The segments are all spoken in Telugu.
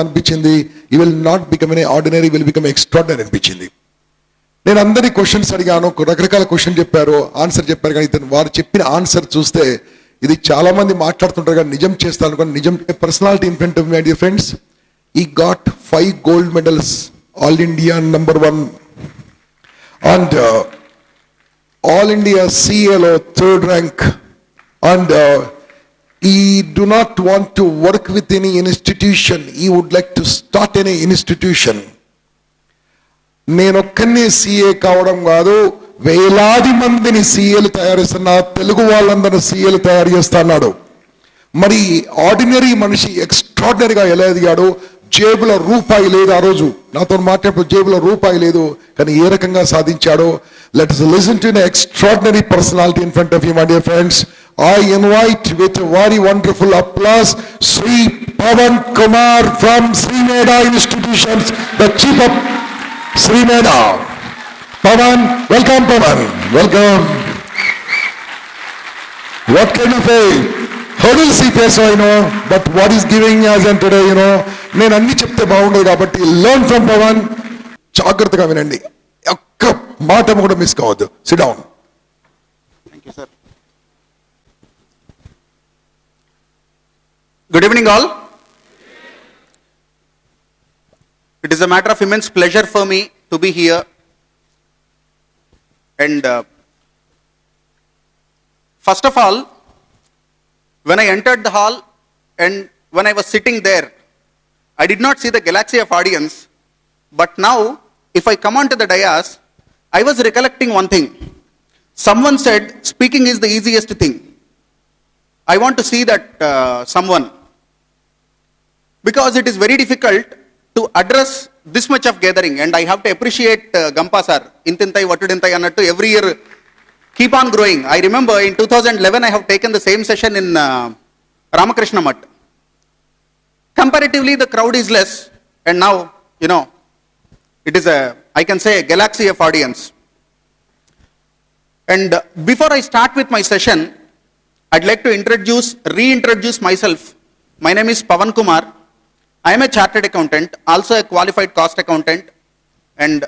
అనిపించింది, you will not become an ordinary, will become extraordinary అనిపించింది. నేను అందరి క్వశ్చన్స్ అడిగాను, రకరకాల క్వశ్చన్ చెప్పారు, ఆన్సర్ చెప్పారు. కానీ ఇతను వారు చెప్పిన ఆన్సర్ చూస్తే ఇది చాలా మంది మాట్లాడుతుంటారు కానీ నిజం చేస్తాను కానీ నిజం personality in front of my dear friends. He got 5 gold medals, all India number 1 and all India CLO 3rd rank, and he do not want to work with any institution, he would like to start any institution. నేనొక్కనే సీఏ కావడం కాదు, వేలాది మందిని సీఏలు తయారు చేస్తున్నా, తెలుగు వాళ్ళందరూ సీఏలు తయారు చేస్తున్నాడు. మరి ఆర్డినరీ మనిషి ఎక్స్ట్రాడినరీగా ఎలా ఎదిగాడు? జేబులో రూపాయి లేదు, ఆ రోజు నాతో మాట్లాడే జేబులో రూపాయి లేదు, కానీ ఏ రకంగా సాధించాడో. Let us listen to an extraordinary personality in front of you, my dear friends. I invite with a very wonderful applause Sri Pavan Kumar from Sri Meda Institutions, the chief of Sri Meda. Pavan, welcome Pavan, welcome. What kind of a hurdles he faced, I know, but what is giving us and today, you know, నేను అన్ని చెప్తే బాగుండదు కాబట్టి లెర్న్ ఫ్రమ్ పవన్. జాగ్రత్తగా వినండి, ఒక్క మాట కూడా మిస్ కావద్దు. SIT down. Thank you sir. Good evening all. It is a matter of immense pleasure for me to be here, and first of all, when I entered the hall and when I was sitting there, I did not see the galaxy of audience, but now if I come onto the dais, I was recollecting one thing. Someone said speaking is the easiest thing. I want to see that someone, because it is very difficult to address this much of gathering, and I have to appreciate Gampa sir. Intintai Vatudintai annattu every year keep on growing. I remember in 2011 I have taken the same session in Ramakrishna Math. Comparatively the crowd is less, and now, you know, it is I can say a galaxy of audience. And before I start with my session, I'd like to reintroduce myself. My name is Pavan Kumar. I am a chartered accountant, also a qualified cost accountant, and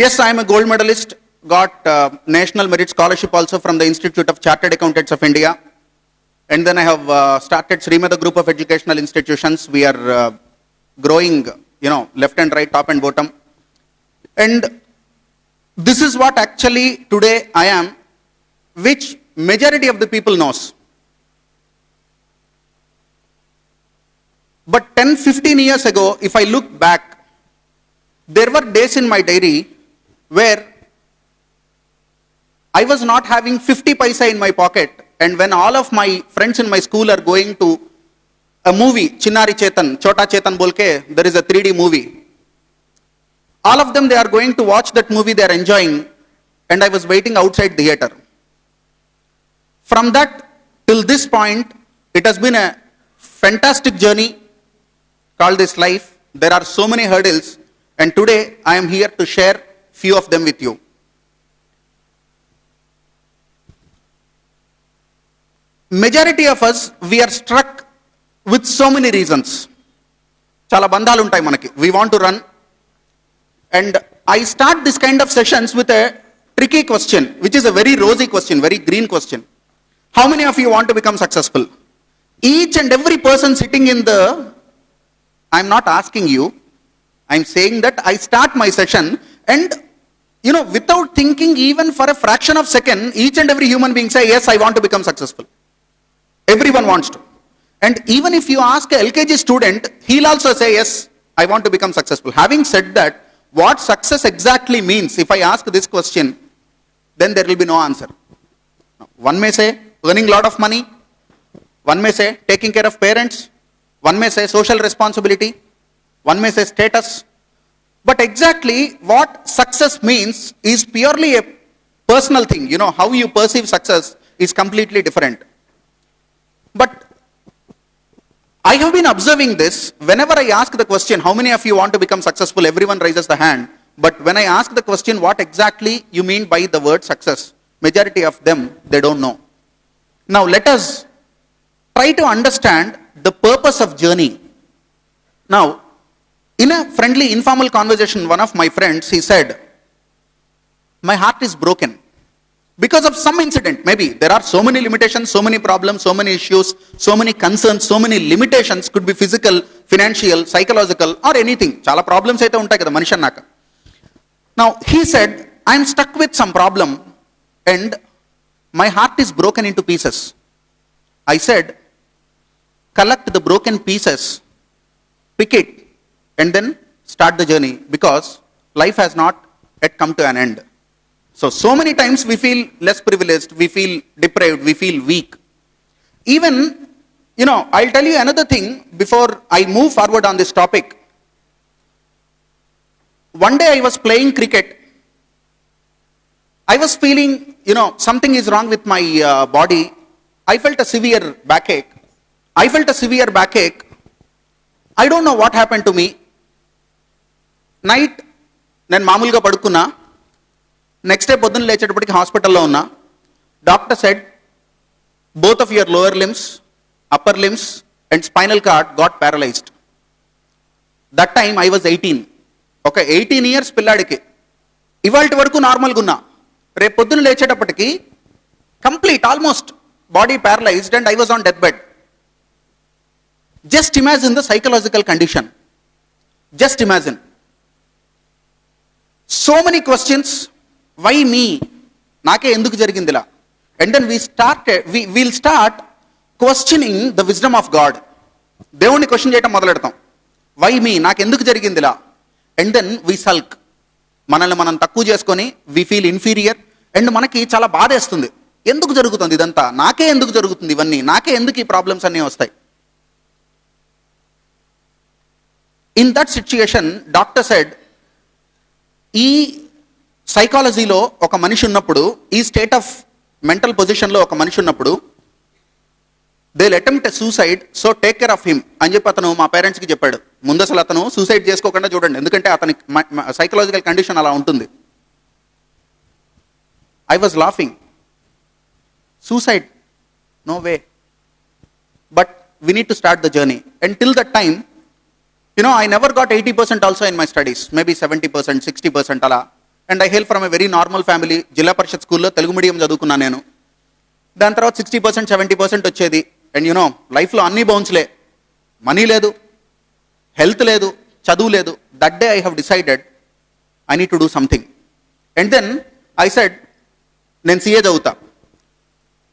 yes, I am a gold medalist, got National Merit Scholarship also from the Institute of Chartered Accountants of India, and then I have started Sri Meda Group of Educational Institutions. We are growing, you know, left and right, top and bottom, and this is what actually today I am, which majority of the people knows. But 10-15 years ago, if I look back, there were days in my diary where I was not having 50 paisa in my pocket, and when all of my friends in my school are going to a movie, Chinnari Chetan, Chota Chetan Bolke, there is a 3D movie. All of them, they are going to watch that movie, they are enjoying, and I was waiting outside the theater. From that till this point, it has been a fantastic journey called this life. There are so many hurdles, and today I am here to share few of them with you. Majority of us, we are struck with so many reasons. Chala bandhalu untai manaki. We want to run, and I start this kind of sessions with a tricky question, which is a very rosy question, very green question. How many of you want to become successful? Each and every person sitting in the, I'm not asking you, I'm saying that I start my session, and you know, without thinking even for a fraction of second, each and every human being say, yes, I want to become successful. Everyone wants to. And even if you ask a LKG student, he'll also say, yes, I want to become successful. Having said that, what success exactly means, if I ask this question, then there will be no answer. One may say earning a lot of money, one may say taking care of parents, one may say social responsibility, one may say status. But exactly what success means is purely a personal thing. You know, how you perceive success is completely different. But I have been observing this. Whenever I ask the question, how many of you want to become successful, everyone raises the hand. But when I ask the question, what exactly you mean by the word success, majority of them, they don't know. Now let us try to understand the purpose of journey. Now, in a friendly, informal conversation, one of my friends, he said, my heart is broken because of some incident. Maybe there are so many limitations, so many problems, so many issues, so many concerns, so many limitations, could be physical, financial, psychological, or anything. Chala problems aithe untayi kada manishi annaka. Now, he said, I am stuck with some problem and my heart is broken into pieces. I said, collect the broken pieces, pick it, and then start the journey, because life has not yet come to an end. So many times we feel less privileged, we feel deprived, we feel weak. Even, I'll tell you another thing before I move forward on this topic. One day I was playing cricket. I was feeling, something is wrong with my body. I felt a severe backache. I don't know what happened to me. Night నేను మామూలుగా పడుకున్నా. నెక్స్ట్ డే పొద్దున్న లేచేటప్పటికి హాస్పిటల్లో ఉన్నా. Doctor said both of your lower limbs, upper limbs and spinal cord got paralysed. That time I was 18. ఒక 18 years పిల్లాడికి ఇవాళ వరకు నార్మల్గా ఉన్నా. రేపు పొద్దున్న లేచేటప్పటికి complete almost body paralysed and I was on death bed. Just imagine the psychological condition. Just imagine. So many questions, why me? నాకే ఎందుకు జరిగింది ఇలా? And then we'll start questioning the wisdom of God. దేవుణ్ణి క్వశ్చన్ చేయటం మొదలెడతాం. Why me? నాకు ఎందుకు జరిగింది ఇలా? And then we sulk. మనల్ని మనం తక్కువ చేసుకొని we feel inferior and మనకి చాలా బాధేస్తుంది. ఎందుకు జరుగుతుంది ఇదంతా? నాకే ఎందుకు జరుగుతుంది ఇవన్నీ? నాకే ఎందుకు ఈ ప్రాబ్లమ్స్ అన్నీ వస్తాయి? In that situation, doctor said, ఈ సైకాలజీలో ఒక మనిషి ఉన్నప్పుడు, ఈ స్టేట్ ఆఫ్ మెంటల్ పొజిషన్లో ఒక మనిషి ఉన్నప్పుడు, they will attempt a suicide, so take care of him అని చెప్పి అతను మా పేరెంట్స్కి చెప్పాడు. ముందు అసలు అతను సూసైడ్ చేసుకోకుండా చూడండి, ఎందుకంటే అతని సైకలాజికల్ కండిషన్ అలా ఉంటుంది. I was laughing. Suicide? No way. But we need to start the journey. And till that time, I never got 80% also in my studies, maybe 70%, 60% అలా. And I hail from a very normal family. జిల్లా పరిషత్ స్కూల్లో తెలుగు మీడియం చదువుకున్నా నేను. దాని తర్వాత 60%, 70% వచ్చేది. అండ్ లైఫ్లో అన్ని బౌన్స్లే. మనీ లేదు, హెల్త్ లేదు, చదువు లేదు. That day I have decided I need to do something. And then I said, నేను సిఏ చదువుతా.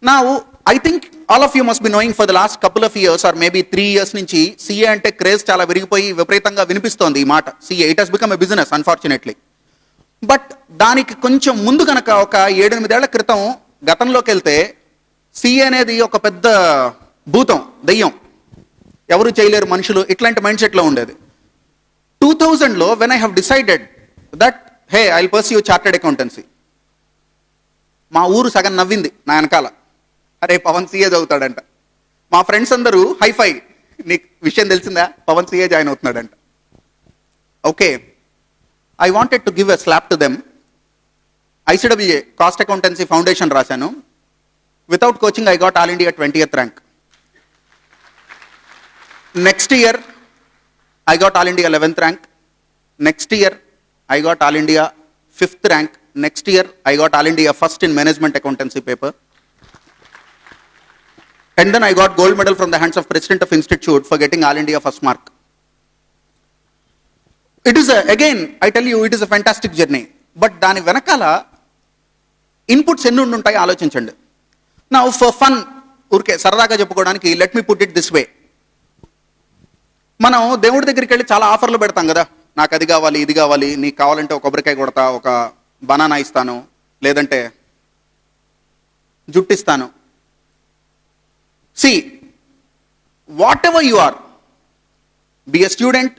Now, I think all of you must be knowing for the last couple of years or maybe 3 years నుంచి CA అంటే క్రేజ్ చాలా విరిగిపోయి విపరీతంగా వినిపిస్తోంది ఈ మాట. CA, it has become a business unfortunately. But దానికి కొంచెం ముందు కనుక ఒక 7-8 ఏళ్ల క్రితం గతంలోకి వెళ్తే CA అనేది ఒక పెద్ద భూతం, దెయ్యం, ఎవరు చేయలేరు మనుషులు, ఇట్లాంటి మైండ్ సెట్లో ఉండేది. 2000లో when I have decided that, hey, I'll pursue chartered accountancy, మా ఊరు సగం నవ్వింది నా వెనకాల. అరే పవన్ CA చదువుతాడంట. మా ఫ్రెండ్స్ అందరూ హైఫై, నీకు విషయం తెలిసిందా, పవన్ CA జాయిన్ అవుతున్నాడంట. Okay, I wanted to give a slap to them. ICWA cost accountancy foundation రాశాను. Without coaching I got all India 20th rank. Next year I got all India 11th rank. Next year I got all India 5th rank. Next year I got all India first in management accountancy paper. And then I got gold medal from the hands of President of Institute for getting All India first mark. It is again, I tell you, it is a fantastic journey. But దాని వెనకాల ఇన్పుట్స్ ఎన్ని ఉంటాయి ఆలోచించండి. Now for fun, ఊరికే సరదాగా చెప్పుకోవడానికి, let me put it this way. మనం దేవుడి దగ్గరికి వెళ్ళి చాలా ఆఫర్లు పెడతాం కదా, నాకు అది కావాలి, ఇది కావాలి, నీకు కావాలంటే ఒక కొబ్బరికాయ కొడతా, ఒక బనానా ఇస్తాను, లేదంటే జుట్టు ఇస్తాను. See, whatever you are, be a student,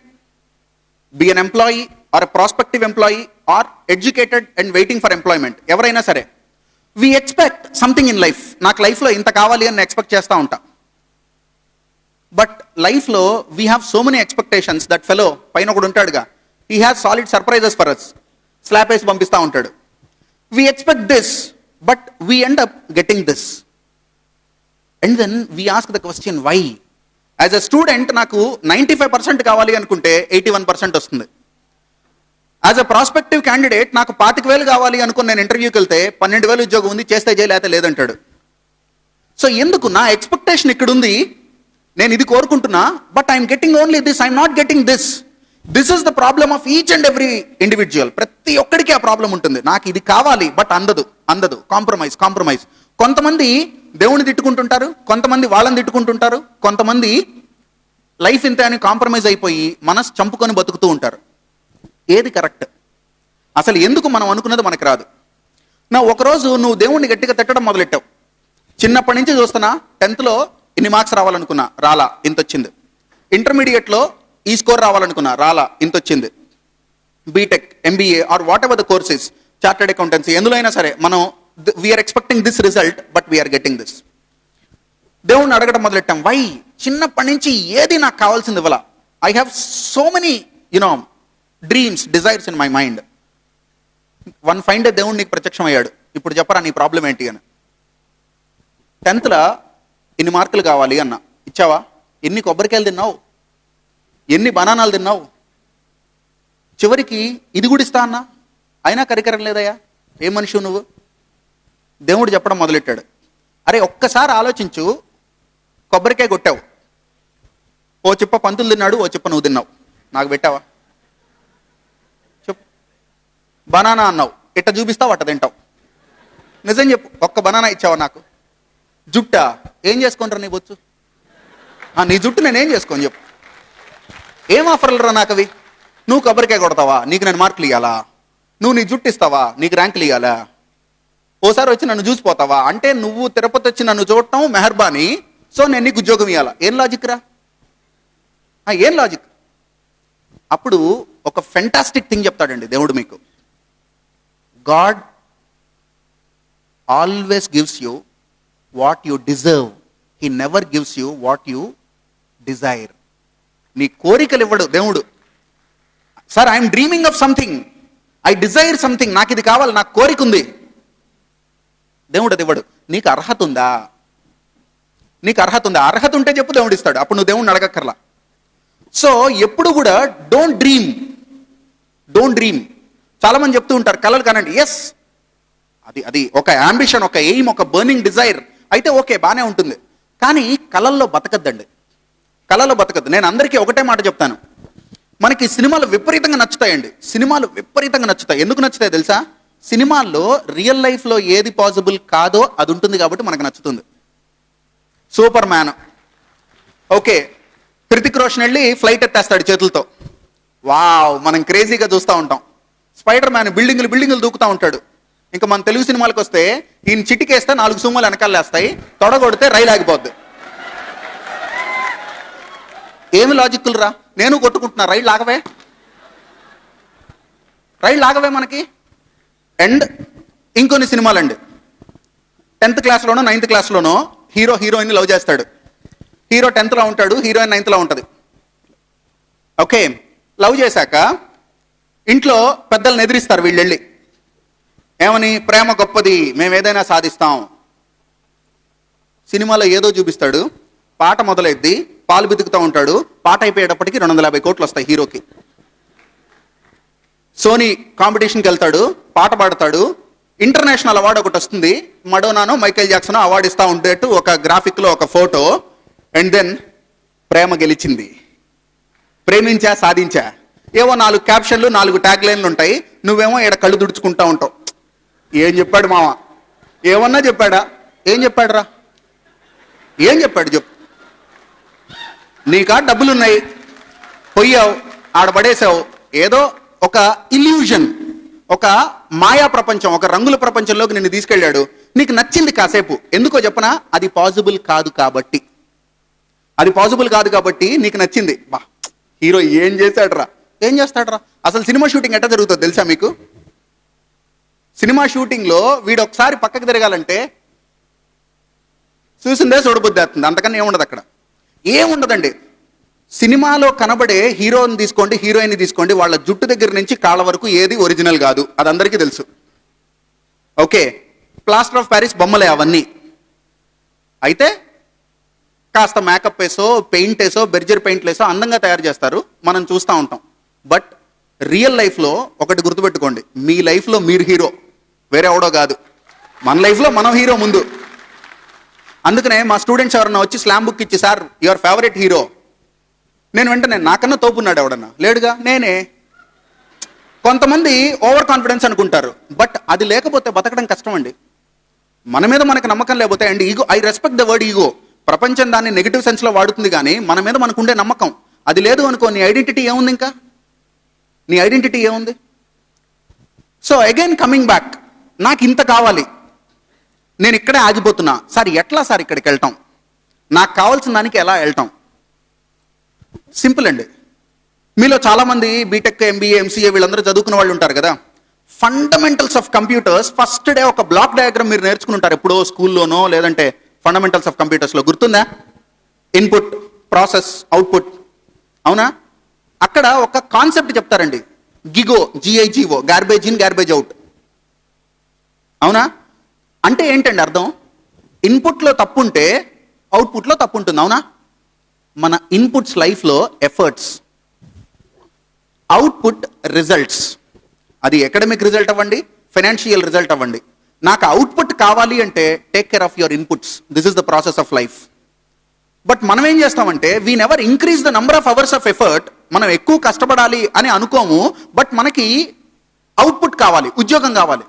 be an employee or a prospective employee or educated and waiting for employment, ఎవరైనా సరే, we expect something in life. నాకు లైఫ్లో ఇంత కావాలి అని ఎక్స్పెక్ట్ చేస్తూ ఉంటా. బట్ లైఫ్లో we have so many expectations. That fellow పైన ఒకడు ఉంటాడుగా, he has solid surprises for us. Slap వేసి పంపిస్తూ ఉంటాడు. We expect this, but we end up getting this. And then we ask the question, why? As a student నాకు 95% కావాలి అనుకుంటే 81% వస్తుంది. యాజ్ ఎ ప్రాస్పెక్టివ్ క్యాండిడేట్ నాకు 25,000 కావాలి అనుకుని నేను ఇంటర్వ్యూకి వెళ్తే 12,000 ఉద్యోగం ఉంది, చేస్తే చేయలేతే లేదంటాడు. సో ఎందుకు నా ఎక్స్పెక్టేషన్ ఇక్కడ ఉంది, నేను ఇది కోరుకుంటున్నా, but I'm getting only this, I'm not getting this. This is the problem of each and every individual. ప్రతి ఒక్కడికి ఆ ప్రాబ్లం ఉంటుంది. నాకు ఇది కావాలి బట్ అందదు. కాంప్రమైజ్. కొంతమంది దేవుని తిట్టుకుంటుంటారు, కొంతమంది వాళ్ళని తిట్టుకుంటుంటారు, కొంతమంది లైఫ్ ఇంతే అని కాంప్రమైజ్ అయిపోయి మనసు చంపుకొని బతుకుతూ ఉంటారు. ఏది కరెక్ట్? అసలు ఎందుకు మనం అనుకున్నది మనకు రాదు. నా ఒకరోజు నువ్వు దేవుణ్ణి గట్టిగా తిట్టడం మొదలెట్టావు. చిన్నప్పటి నుంచి చూస్తున్నా, 10th ఇన్ని మార్క్స్ రావాలనుకున్నా, రాలా, ఇంత వచ్చింది. ఇంటర్మీడియట్లో ఈ స్కోర్ రావాలనుకున్నా, రాలా, ఇంత వచ్చింది. BTech, MBA or whatever the courses, chartered accountancy, ఎందులో అయినా సరే మనం we are expecting this result but we are getting this. దేవుణ్ణి అడగడం మొదలెట్టాం, వై? చిన్నప్పటి నుంచి ఏది నాకు కావాల్సింది ఇవ్వాల. I have so many dreams, desires in my mind. One fine day దేవుడు నీకు ప్రత్యక్షం అయ్యాడు, ఇప్పుడు చెప్పరా నీ ప్రాబ్లం ఏంటి అని. 10th ఇన్ని మార్కులు కావాలి అన్న, ఇచ్చావా? ఎన్ని కొబ్బరికాయలు తిన్నావు, ఎన్ని బనానాలు తిన్నావు, చివరికి ఇది కూడా ఇస్తా అన్నా, అయినా కరికరం లేదయ్యా, ఏం మనిషి నువ్వు? దేవుడు చెప్పడం మొదలెట్టాడు, అరే ఒక్కసారి ఆలోచించు, కొబ్బరికాయ కొట్టావు, ఓ చిప్ప పంతులు తిన్నాడు, ఓ చిప్ప నువ్వు తిన్నావు, నాకు పెట్టావా? చెప్పు. బనానా అన్నావు, ఇట్ట చూపిస్తావు, అట్ట తింటావు. నిజం చెప్పు, ఒక్క బనానా ఇచ్చావా నాకు? జుట్టా? ఏం చేసుకుంటారు నీ బొచ్చు? నీ జుట్టు నేనేం చేసుకోని చెప్పు. ఏం ఆఫర్లు రా నాకు అవి? నువ్వు కొబ్బరికాయ కొడతావా, నీకు నేను మార్కులు ఇవ్వాలా? నువ్వు నీ జుట్టు ఇస్తావా, నీకు ర్యాంకులు ఇవ్వాలా? ఓసారి వచ్చి నన్ను చూసిపోతావా? అంటే నువ్వు తిరుపతి వచ్చి నన్ను చూడటం మెహర్బానీ, సో నేను నీకు ఉద్యోగం ఇవ్వాలా? ఏం లాజిక్ రా? ఏం లాజిక్? అప్పుడు ఒక ఫెంటాస్టిక్ థింగ్ చెప్తాడండి దేవుడు మీకు. God always gives you what you deserve, he never gives you what you Dzire. నీ కోరికలు ఇవ్వడు దేవుడు. Sir I'm dreaming of something, I desire something, నాకు ఇది కావాలి, నాకు కోరిక ఉంది. దేవుడు అది ఇవ్వడు. నీకు అర్హత ఉందా? నీకు అర్హత ఉందా? అర్హత ఉంటే చెప్పు, దేవుడు ఇస్తాడు. అప్పుడు నువ్వు దేవుడిని అడగక్కర్లా. సో ఎప్పుడు కూడా డోంట్ డ్రీమ్. చాలా మంది చెప్తూ ఉంటారు కలలు కనండి. ఎస్, అది ఒక అంబిషన్, ఒక ఎయిమ్, ఒక బర్నింగ్ డిజైర్ అయితే ఓకే, బాగానే ఉంటుంది. కానీ కలల్లో బతకద్దండి, కళలో బతకద్దు. నేను అందరికీ ఒకటే మాట చెప్తాను, మనకి సినిమాలు విపరీతంగా నచ్చుతాయండి. సినిమాలు విపరీతంగా నచ్చుతాయి. ఎందుకు నచ్చుతాయి తెలుసా? సినిమాల్లో రియల్ లైఫ్లో ఏది పాసిబుల్ కాదో అది ఉంటుంది కాబట్టి మనకు నచ్చుతుంది. Super man, okay, Hrithik Roshan వెళ్ళి ఫ్లైట్ ఎత్తేస్తాడు చేతులతో, వావ్, మనం క్రేజీగా చూస్తూ ఉంటాం. స్పైడర్ మ్యాన్ బిల్డింగులు దూకుతూ ఉంటాడు. ఇంకా మన తెలుగు సినిమాలకు వస్తే ఈయన చిటికేస్తే 4 సుమ్ములు వెనకాల వేస్తాయి, తొడగొడితే రైలు ఆగిపోద్ది. ఏమి లాజిక్లు రా? నేను కొట్టుకుంటున్నా, రైళ్ళు ఆగవే మనకి. అండ్ ఇంకొన్ని సినిమాలండి, 10th క్లాస్లోనో 9th క్లాస్లోనో హీరో హీరోయిన్ లవ్ చేస్తాడు. హీరో 10th ఉంటాడు, హీరోయిన్ 9th ఉంటుంది. ఓకే, లవ్ చేశాక ఇంట్లో పెద్దలను ఎదిరిస్తారు వీళ్ళు వెళ్ళి, ఏమని? ప్రేమ గొప్పది, మేము ఏదైనా సాధిస్తాం. సినిమాలో ఏదో చూపిస్తాడు, పాట మొదలైద్ది, పాలు బితుకుతూ ఉంటాడు, పాట అయిపోయేటప్పటికి 250 కోట్లు వస్తాయి హీరోకి. సోనీ కాంపిటీషన్కి వెళ్తాడు, పాట పాడతాడు, ఇంటర్నేషనల్ అవార్డు ఒకటి వస్తుంది, మడోనానో మైకేల్ జాక్సనో అవార్డు ఇస్తా ఉండేట్టు ఒక గ్రాఫిక్లో ఒక ఫోటో. అండ్ దెన్ ప్రేమ గెలిచింది, ప్రేమించా, సాధించా, ఏవో 4 క్యాప్షన్లు, 4 ట్యాగ్ లైన్లు ఉంటాయి. నువ్వేమో ఇక్కడ కళ్ళు దుడుచుకుంటా ఉంటావు. ఏం చెప్పాడు మామ? ఏమన్నా చెప్పాడా? ఏం చెప్పాడు రా? ఏం చెప్పాడు చెప్పు? నీకా డబ్బులున్నాయి, పోయావు, ఆడబడేసావు, ఏదో ఒక ఇల్యూషన్, ఒక మాయా ప్రపంచం, ఒక రంగుల ప్రపంచంలోకి నిన్ను తీసుకెళ్ళాడు. నీకు నచ్చింది కాసేపు, ఎందుకో చెప్పనా? అది పాసిబుల్ కాదు కాబట్టి. నీకు నచ్చింది. బా, హీరో ఏం చేశాడు రా? అసలు సినిమా షూటింగ్ ఎట్లా జరుగుతుంది తెలుసా మీకు? సినిమా షూటింగ్లో వీడు ఒకసారి పక్కకు తిరగాలంటే చూసిందే చూడబుద్ధి అవుతుంది, అంతకన్నా ఏముండదు అక్కడ. ఏముండదండి. సినిమాలో కనబడే హీరోని తీసుకోండి, హీరోయిన్ తీసుకోండి, వాళ్ళ జుట్టు దగ్గర నుంచి కాళ్ళ వరకు ఏది ఒరిజినల్ కాదు, అది అందరికీ తెలుసు. ఓకే, ప్లాస్టర్ ఆఫ్ ప్యారిస్ బొమ్మలే అవన్నీ. అయితే కాస్త మేకప్ వేసో పెయింట్ వేసో బెర్జర్ పెయింట్లు వేసో అందంగా తయారు చేస్తారు, మనం చూస్తూ ఉంటాం. బట్ రియల్ లైఫ్లో ఒకటి గుర్తుపెట్టుకోండి, మీ లైఫ్లో మీరు హీరో, వేరే ఎవడో కాదు. మన లైఫ్లో మనం హీరో ముందు. అందుకనే మా స్టూడెంట్స్ ఎవరన్నా వచ్చి స్లామ్ బుక్ ఇచ్చి, సార్ యువర్ ఫేవరెట్ హీరో, నేను వెంటనే నాకన్నా తోపున్నాడు ఎవడన్నా, లేడుగా, నేనే. కొంతమంది ఓవర్ కాన్ఫిడెన్స్ అనుకుంటారు, బట్ అది లేకపోతే బతకడం కష్టం అండి. మన మీద మనకు నమ్మకం లేకపోతే, and ego, I respect the word ego. ప్రపంచం దాన్ని నెగిటివ్ సెన్స్లో వాడుతుంది, కానీ మన మీద మనకుండే నమ్మకం అది లేదు అనుకో, నీ ఐడెంటిటీ ఏముంది? ఇంకా నీ ఐడెంటిటీ ఏముంది? సో అగైన్ కమింగ్ బ్యాక్, నాకు ఇంత కావాలి, నేను ఇక్కడే ఆగిపోతున్నా సార్, ఎట్లా సార్ ఇక్కడికి వెళ్ళటం, నాకు కావాల్సిన దానికి ఎలా వెళ్ళటం? సింపుల్ అండి. మీలో చాలామంది బీటెక్, ఎంబీఏ, ఎంసీఏ వీళ్ళందరూ చదువుకున్న వాళ్ళు ఉంటారు కదా. Fundamentals of computers first day ఒక బ్లాక్ డయాగ్రామ్ మీరు నేర్చుకుని ఉంటారు ఎప్పుడో స్కూల్లోనో, లేదంటే ఫండమెంటల్స్ ఆఫ్ కంప్యూటర్స్లో. గుర్తుందా? Input, process, output. అవునా? అక్కడ ఒక కాన్సెప్ట్ చెప్తారండి, GIGO, G I G O, garbage in garbage out. అవునా? అంటే ఏంటండి అర్థం? ఇన్పుట్లో తప్పు ఉంటే అవుట్పుట్లో తప్పు ఉంటుంది. అవునా? మన ఇన్పుట్స్ లైఫ్లో ఎఫర్ట్స్, అవుట్పుట్ రిజల్ట్స్. అది అకాడమిక్ రిజల్ట్ అవ్వండి, ఫైనాన్షియల్ రిజల్ట్ అవ్వండి. నాకు అవుట్పుట్ కావాలి అంటే take care of your inputs. This is the process of life. But మనం ఏం చేస్తామంటే, we never increase the number of hours of effort. మనం ఎక్కువ కష్టపడాలి అని అనుకోము, బట్ మనకి అవుట్పుట్ కావాలి, ఉద్యోగం కావాలి.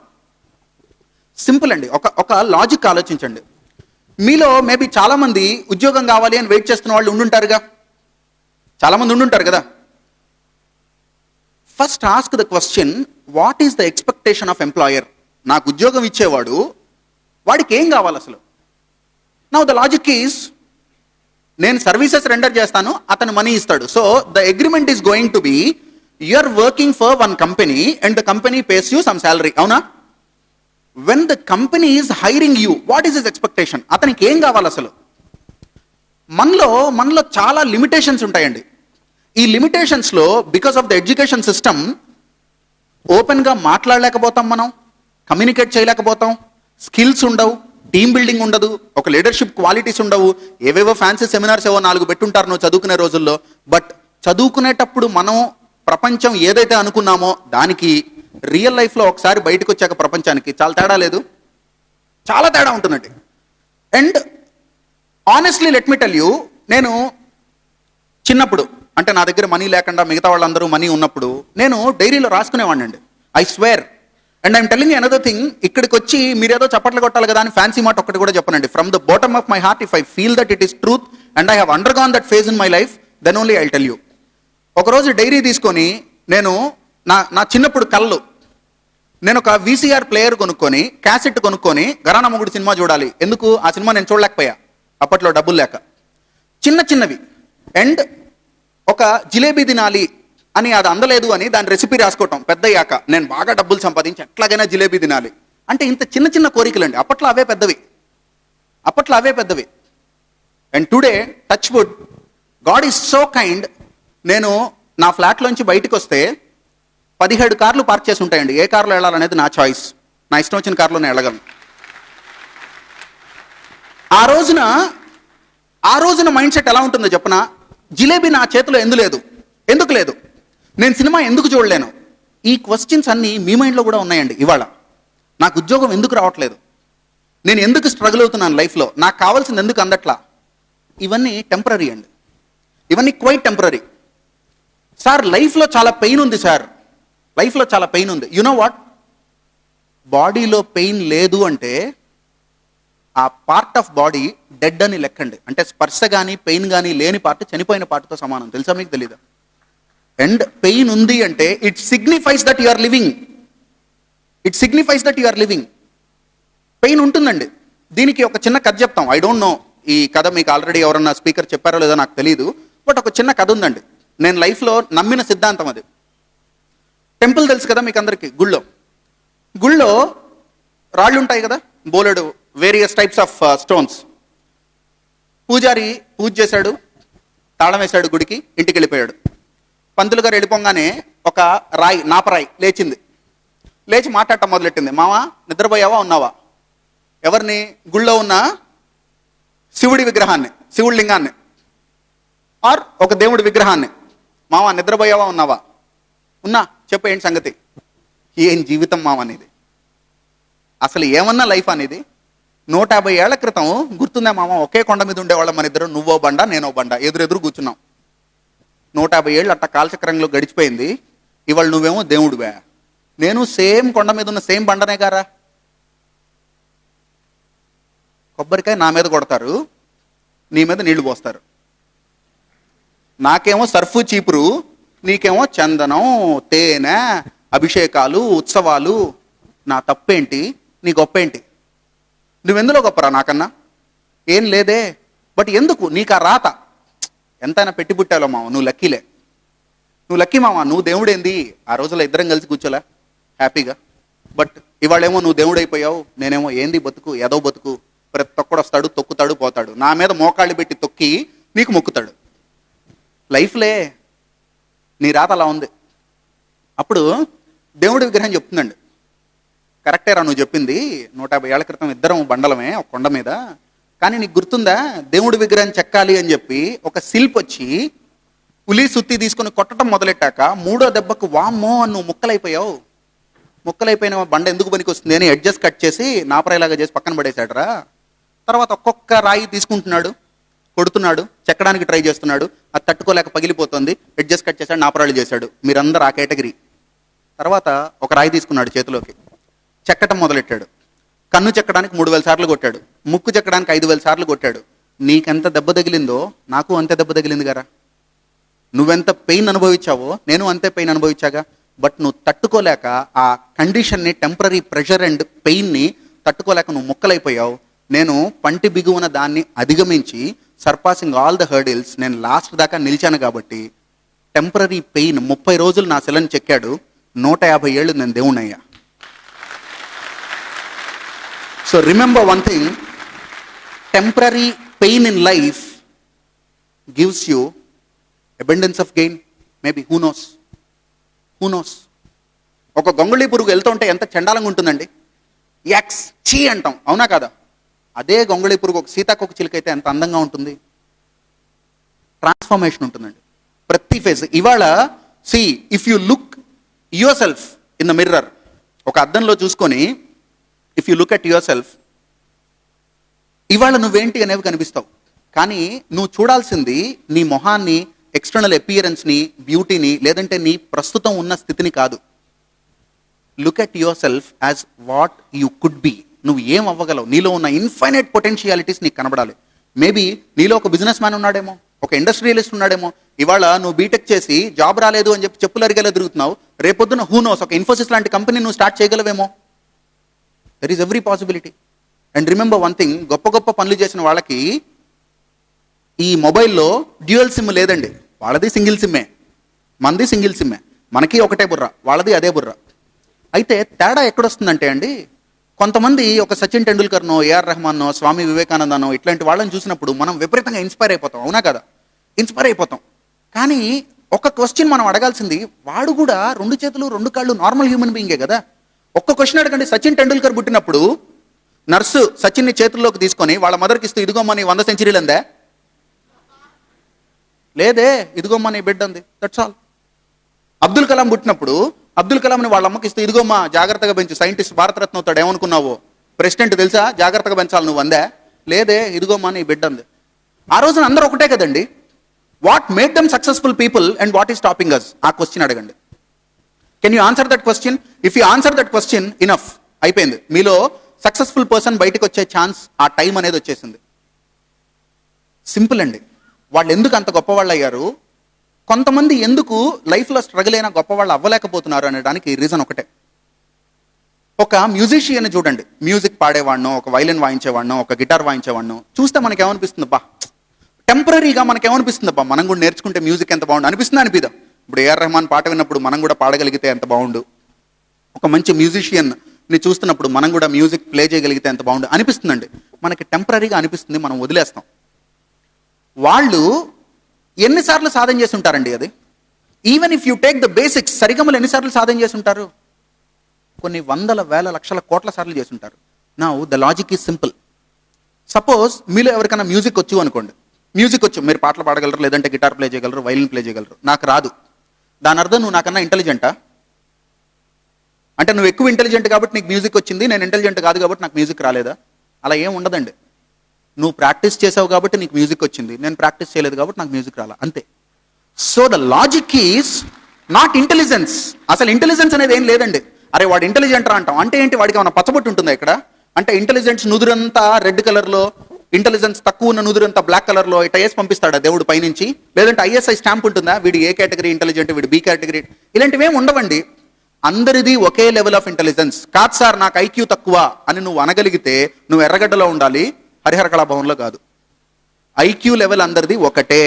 సింపుల్ అండి. ఒక లాజిక్ ఆలోచించండి. మీలో మేబీ చాలామంది ఉద్యోగం కావాలి అని వెయిట్ చేస్తున్న వాళ్ళు ఉండుంటారుగా, చాలామంది ఉండుంటారు కదా. First ask the question, what is the expectation of employer? నాకు ఉద్యోగం ఇచ్చేవాడు, వాడికి ఏం కావాలి అసలు? నౌ ద లాజిక్ ఈజ్, నేను సర్వీసెస్ రెండర్ చేస్తాను, అతను మనీ ఇస్తాడు. So the agreement is going to be, you are working for one company and the company pays you some salary. అవునా? When the company is hiring you, what is his expectation? అతనికి ఏం కావాలి అసలు? మనలో చాలా లిమిటేషన్స్ ఉంటాయండి. ఈ లిమిటేషన్స్లో because of the education system ఓపెన్గా మాట్లాడలేకపోతాం, మనం కమ్యూనికేట్ చేయలేకపోతాం, స్కిల్స్ ఉండవు, టీమ్ బిల్డింగ్ ఉండదు, ఒక లీడర్షిప్ క్వాలిటీస్ ఉండవు. ఏవేవో ఫ్యాన్సీ సెమినార్స్ ఏవో 4 పెట్టుంటారు నువ్వు చదువుకునే రోజుల్లో. బట్ చదువుకునేటప్పుడు మనం ప్రపంచం ఏదైతే అనుకున్నామో దానికి రియల్ లైఫ్లో ఒకసారి బయటకు వచ్చాక ప్రపంచానికి చాలా తేడా లేదు, చాలా తేడా ఉంటుందండి. And honestly let me tell you, నేను చిన్నప్పుడు, అంటే నా దగ్గర మనీ లేకుండా మిగతా వాళ్ళందరూ మనీ ఉన్నప్పుడు, నేను డైరీలో రాసుకునేవాడిని అండి. I swear. And I'm telling another thing, ఇక్కడికి వచ్చి మీరేదో చప్పట్లు కొట్టాలి కదా అని ఫ్యాన్సీ మాట ఒకటి కూడా చెప్పనండి. From the bottom of my heart, if I feel that it is truth and I have undergone that phase in my life, then only I tell you. ఒకరోజు డైరీ తీసుకొని నేను నా చిన్నప్పుడు కళ్ళు, నేను ఒక వీసీఆర్ ప్లేయర్ కొనుక్కొని, క్యాసెట్ కొనుక్కొని ఘరానా మొగుడు సినిమా చూడాలి. ఎందుకు? ఆ సినిమా నేను చూడలేకపోయా అప్పట్లో, డబ్బులు లేక. చిన్నవి. అండ్ ఒక జిలేబీ తినాలి అని, అది అందలేదు అని దాని రెసిపీ రాసుకోవటం. పెద్దయ్యాక నేను బాగా డబ్బులు సంపాదించి ఎట్లాగైనా జిలేబీ తినాలి అంటే, ఇంత చిన్న కోరికలండి. అప్పట్లో అవే పెద్దవి. And today, touch wood, God is so kind. నేను నా ఫ్లాట్లోంచి బయటకు వస్తే 17 కార్లు పార్క్ చేసి ఉంటాయండి. ఏ కార్లో వెళ్ళాలనేది నా చాయిస్. నా ఇష్టం వచ్చిన కార్లో నేను వెళ్ళగలను. ఆ రోజున మైండ్ సెట్ ఎలా ఉంటుందో చెప్పనా? జిలేబీ నా చేతిలో ఎందుకు లేదు, నేను సినిమా ఎందుకు చూడలేను? ఈ క్వశ్చన్స్ అన్నీ మీ మైండ్లో కూడా ఉన్నాయండి. ఇవాళ నాకు ఉద్యోగం ఎందుకు రావట్లేదు, నేను ఎందుకు స్ట్రగుల్ అవుతున్నాను లైఫ్లో, నాకు కావాల్సింది ఎందుకు అందట్లా? ఇవన్నీ టెంపరీ అండి, ఇవన్నీ క్వైట్ టెంపరీ. సార్ లైఫ్లో చాలా పెయిన్ ఉంది సార్, లైఫ్లో చాలా పెయిన్ ఉంది. You know what? బాడీలో పెయిన్ లేదు అంటే ఆ పార్ట్ ఆఫ్ బాడీ డెడ్ అని లెక్కండి. అంటే స్పర్శ కానీ పెయిన్ కానీ లేని పార్ట్ చనిపోయిన పార్ట్తో సమానం. తెలుసా మీకు? తెలీదా? అండ్ పెయిన్ ఉంది అంటే it signifies that you are living. Pain ఉంటుందండి. దీనికి ఒక చిన్న కథ చెప్తాం. ఐ డోంట్ నో ఈ కథ మీకు ఆల్రెడీ ఎవరన్నా స్పీకర్ చెప్పారో లేదో నాకు తెలియదు, బట్ ఒక చిన్న కథ ఉందండి. నేను లైఫ్లో నమ్మిన సిద్ధాంతం అది. టెంపుల్ తెలుసు కదా మీకు అందరికీ? గుళ్ళో రాళ్ళు ఉంటాయి కదా, బోలెడు వేరియస్ టైప్స్ ఆఫ్ స్టోన్స్. పూజారి పూజ చేశాడు, తాళం వేశాడు గుడికి, ఇంటికి వెళ్ళిపోయాడు. పంతులు గారు వెళ్ళిపోగానే ఒక నాపరాయి లేచి మాట్లాడటం మొదలెట్టింది. మావా, నిద్రపోయావా ఉన్నావా? ఎవరిని? గుళ్ళో ఉన్న శివుడి విగ్రహాన్ని. శివుడి లింగాన్ని ఆర్ ఒక దేవుడి విగ్రహాన్ని. మావా నిద్రపోయావా ఉన్నావా? ఉన్నా, చెప్పు ఏంటి సంగతి? ఏం జీవితం మావా అనేది? అసలు ఏమన్నా లైఫ్ అనేది? 150 ఏళ్ల క్రితం గుర్తుందా మామ? ఒకే కొండ మీద ఉండేవాళ్ళం మన ఇద్దరు, నువ్వో బండ నేనో బండ, ఎదురెదురు కూర్చున్నాం. 150 ఏళ్ళు అట్ట కాలచక్రంలో గడిచిపోయింది. ఇవాళ నువ్వేమో దేవుడివే, నేను సేమ్ కొండ మీద ఉన్న సేమ్ బండనే గారా. కొబ్బరికాయ నా మీద కొడతారు, నీ మీద నీళ్లు పోస్తారు. నాకేమో సర్ఫు చీపురు, నీకేమో చందనం, తేనె, అభిషేకాలు, ఉత్సవాలు. నా తప్పేంటి, నీ గొప్పేంటి? నువ్వెందులో గొప్పరా నాకన్నా? ఏం లేదే. బట్ ఎందుకు నీకు ఆ రాత? ఎంతైనా పెట్టి పుట్టాలో మామ, నువ్వు లక్కీలే. నువ్వు లక్కీ మామ, నువ్వు దేవుడేంది? ఆ రోజుల్లో ఇద్దరం కలిసి కూర్చోలే హ్యాపీగా. బట్ ఇవాళేమో నువ్వు దేవుడైపోయావు, నేనేమో ఏంది బతుకు, ఏదో బతుకు. ప్రతి ఒక్కడు వస్తాడు, తొక్కుతాడు, పోతాడు. నా మీద మోకాళ్ళు పెట్టి తొక్కి నీకు మొక్కుతాడు. లైఫ్లే, నీ రాత అలా ఉంది. అప్పుడు దేవుడి విగ్రహం చెప్తుందండి, కరెక్టేరా నువ్వు చెప్పింది, 150 ఏళ్ల క్రితం ఇద్దరం బండలమే ఒక కొండ మీద. కానీ నీకు గుర్తుందా, దేవుడి విగ్రహం చెక్కాలి అని చెప్పి ఒక శిల్పి వచ్చి పులి సుత్తి తీసుకుని కొట్టడం మొదలెట్టాక 3వ దెబ్బకు వామ్మో అని నువ్వు ముక్కలైపోయావు. ముక్కలైపోయిన బండ ఎందుకు పనికి వస్తుంది అని ఎడ్జస్ట్ కట్ చేసి నాపరాయిలాగా చేసి పక్కన పడేశాడరా. తర్వాత ఒక్కొక్క రాయి తీసుకుంటున్నాడు, కొడుతున్నాడు, చెక్కడానికి ట్రై చేస్తున్నాడు. అది తట్టుకోలేక పగిలిపోతుంది, ఎడ్జస్ట్ కట్ చేశాడు, నాపరాయిలు చేశాడు. మీరందరూ ఆ కేటగిరీ. తర్వాత ఒక రాయి తీసుకున్నాడు చేతిలోకి, చెక్కటం మొదలెట్టాడు. కన్ను చెక్కడానికి 3000 సార్లు కొట్టాడు, ముక్కు చెక్కడానికి 5000 సార్లు కొట్టాడు. నీకెంత దెబ్బ తగిలిందో నాకు అంతే దెబ్బ తగిలింది గారా. నువ్వెంత పెయిన్ అనుభవించావో నేను అంతే పెయిన్ అనుభవించాగా. బట్ నువ్వు తట్టుకోలేక ఆ కండిషన్ని, టెంపరీ ప్రెషర్ అండ్ పెయిన్ని తట్టుకోలేక నువ్వు ముక్కలైపోయావు. నేను పంటి బిగువన దాన్ని అధిగమించి సర్పాసింగ్ ఆల్ ద హర్డిల్స్ నేను లాస్ట్ దాకా నిలిచాను. కాబట్టి టెంపరీ పెయిన్ 30 రోజులు నా శిలను చెక్కాడు, 150 ఏళ్ళు నేను దేవుణ్ణయ్యా. So remember one thing, temporary pain in life gives you abundance of gain. Maybe, who knows? Who knows? ఒక గొంగళి పురుగు వెళ్తుంటే ఎంత చండాలంగా ఉంటుందండి. యాక్స్ చీ అంటాం, అవునా కాదా? అదే గొంగళి పురుగు ఒక సీతాకోక చిలుక అయితే ఎంత అందంగా ఉంటుంది. ట్రాన్స్ఫర్మేషన్ ఉంటుందండి ప్రతి ఫేజ్. ఇవాళ see, if you look yourself in the mirror, ఒక అద్దంలో చూసుకొని if you look at yourself, ఇవాళ నువ్వేంటి అనేవి కనిపిస్తావు. కానీ నువ్వు చూడాల్సింది నీ మొహాన్ని, ఎక్స్టర్నల్ అపియరెన్స్ని, బ్యూటీని, లేదంటే నీ ప్రస్తుతం ఉన్న స్థితిని కాదు. Look at your self as what you could be. నువ్వు ఏం అవ్వగలవు, నీలో ఉన్న ఇన్ఫైనైట్ పొటెన్షియాలిటీస్ నీకు కనబడాలి. మేబీ నీలో ఒక బిజినెస్ మ్యాన్ ఉన్నాడేమో, ఒక ఇండస్ట్రియలిస్ట్ ఉన్నాడేమో. ఇవాళ నువ్వు బీటెక్ చేసి జాబ్ రాలేదు అని చెప్పి చెప్పులు అరిగేలా తిరుగుతున్నావు. రేపొద్దున హూ నోస్, ఒక ఇన్ఫోసిస్ లాంటి కంపెనీ నువ్వు స్టార్ట్ చేయగలవేమో. There is every possibility. And remember one thing, గొప్ప గొప్ప పనులు చేసిన వాళ్ళకి ఈ మొబైల్లో డ్యూయల్ సిమ్ లేదండి. వాళ్ళది సింగిల్ సిమ్మే, మనది సింగిల్ సిమ్మే. మనకి ఒకటే బుర్ర, వాళ్ళది అదే బుర్ర. అయితే తేడా ఎక్కడొస్తుందంటే అండి, కొంతమంది ఒక సచిన్ టెండూల్కర్నో, ఏఆర్ రెహమాన్నో, స్వామి వివేకానందనో ఇట్లాంటి వాళ్ళని చూసినప్పుడు మనం విపరీతంగా ఇన్స్పైర్ అయిపోతాం, అవునా కదా? ఇన్స్పైర్ అయిపోతాం. కానీ ఒక క్వశ్చన్ మనం అడగాల్సింది, వాడు కూడా 2 చేతులు 2 కాళ్ళు నార్మల్ హ్యూమన్ బీయింగే కదా. ఒక్క క్వశ్చన్ అడగండి, సచిన్ టెండూల్కర్ పుట్టినప్పుడు నర్సు సచిన్ని చేతుల్లోకి తీసుకొని వాళ్ళ మదర్కి ఇస్తూ ఇదిగోమ్మని 100 సెంచరీలు అందే? లేదే, ఇదిగోమ్మని బిడ్డ అంది, దట్స్ ఆల్. అబ్దుల్ కలాం పుట్టినప్పుడు అబ్దుల్ కలాంని వాళ్ళ అమ్మకి ఇస్తూ ఇదిగోమ్మా జాగ్రత్తగా పెంచు, సైంటిస్ట్ భారతరత్న అవుతాడు, ఏమనుకున్నావు? ప్రెసిడెంట్ తెలుసా, జాగ్రత్తగా పెంచాలి నువ్వు అందే? లేదే, ఇదిగోమ్మా నీ బిడ్డ అంది. ఆ రోజున అందరూ ఒకటే కదండి. What made them successful people and what is stopping us? ఆ క్వశ్చన్ అడగండి. Can you answer that question? If you answer that question, enough, అయిపోయింది. మీలో సక్సెస్ఫుల్ పర్సన్ బయటకు వచ్చే ఛాన్స్, ఆ టైం అనేది వచ్చేసింది. సింపుల్ అండి. వాళ్ళు ఎందుకు అంత గొప్పవాళ్ళు అయ్యారు, కొంతమంది ఎందుకు లైఫ్లో స్ట్రగుల్ అయినా గొప్పవాళ్ళు అవ్వలేకపోతున్నారు అనడానికి రీజన్ ఒకటే. ఒక మ్యూజిషియన్ చూడండి, మ్యూజిక్ పాడేవాడినో, ఒక వైలిన్ వాయించేవాడినో, ఒక గిటార్ వాయించేవాడినో చూస్తే మనకి ఏమనిపిస్తుంది? బా, టెంపరీగా మనకి ఏమనిపిస్తుంది? బా, మనం కూడా నేర్చుకుంటే మ్యూజిక్ ఎంత బాగుండు అనిపిస్తుంది, అనిపిదా? ఇప్పుడు ఏఆర్ రెహమాన్ పాట విన్నప్పుడు మనం కూడా పాడగలిగితే ఎంత బాగుండు. ఒక మంచి మ్యూజిషియన్ ని చూస్తున్నప్పుడు మనం కూడా మ్యూజిక్ ప్లే చేయగలిగితే ఎంత బాగుండు అనిపిస్తుందండి. మనకి టెంపరీగా అనిపిస్తుంది, మనం వదిలేస్తాం. వాళ్ళు ఎన్నిసార్లు సాధన చేసి ఉంటారండి అది? Even if you take the basics, సరిగమలు ఎన్నిసార్లు సాధన చేసి ఉంటారు? కొన్ని వందల, వేల, లక్షల, కోట్ల సార్లు చేసి ఉంటారు. Now the logic is simple. Suppose మీలో ఎవరికైనా మ్యూజిక్ వచ్చు అనుకోండి, మ్యూజిక్ వచ్చు, మీరు పాటలు పాడగలరు, లేదంటే గిటార్ ప్లే చేయగలరు, వైలిన్ ప్లే చేయగలరు. నాకు రాదు. దాని అర్థం నువ్వు నాకన్నా ఇంటెలిజెంటా? అంటే నువ్వు ఎక్కువ ఇంటెలిజెంట్ కాబట్టి నీకు మ్యూజిక్ వచ్చింది, నేను ఇంటెలిజెంట్ కాదు కాబట్టి నాకు మ్యూజిక్ రాలేదా? అలా ఏం ఉండదండి. నువ్వు ప్రాక్టీస్ చేసావు కాబట్టి నీకు మ్యూజిక్ వచ్చింది, నేను ప్రాక్టీస్ చేయలేదు కాబట్టి నాకు మ్యూజిక్ రాలా, అంతే. So the logic is not intelligence. అసలు ఇంటెలిజెన్స్ అనేది ఏం లేదండి. అరే వాడు ఇంటెలిజెంట్ రా అంటాం, అంటే ఏంటి? వాడికి ఏమైనా పచ్చబొట్టు ఉంటుందా ఇక్కడ? అంటే ఇంటెలిజెన్స్ నుదురంతా రెడ్ కలర్లో, ఇంటెలిజెన్స్ తక్కువ ఉన్న నుదురంతా బ్లాక్ కలర్లో ఇట్లా వేసి పంపిస్తాడా దేవుడు పైనుంచి? లేదంటే ఐఎస్ఐ స్టాంప్ ఉంటుందా, వీడు ఏ కేటగిరీ ఇంటెలిజెంట్, వీడు బి కేటగిరీ? ఇలాంటివి ఏమి ఉండవండి. అందరిది ఒకే లెవెల్ ఆఫ్ ఇంటెలిజెన్స్. కాదు సార్ నాకు ఐక్యూ తక్కువ అని నువ్వు అనగలిగితే నువ్వు ఎర్రగడ్డలో ఉండాలి, హరిహర కళాభవన్లో కాదు. ఐక్యూ లెవెల్ అందరిది ఒకటే.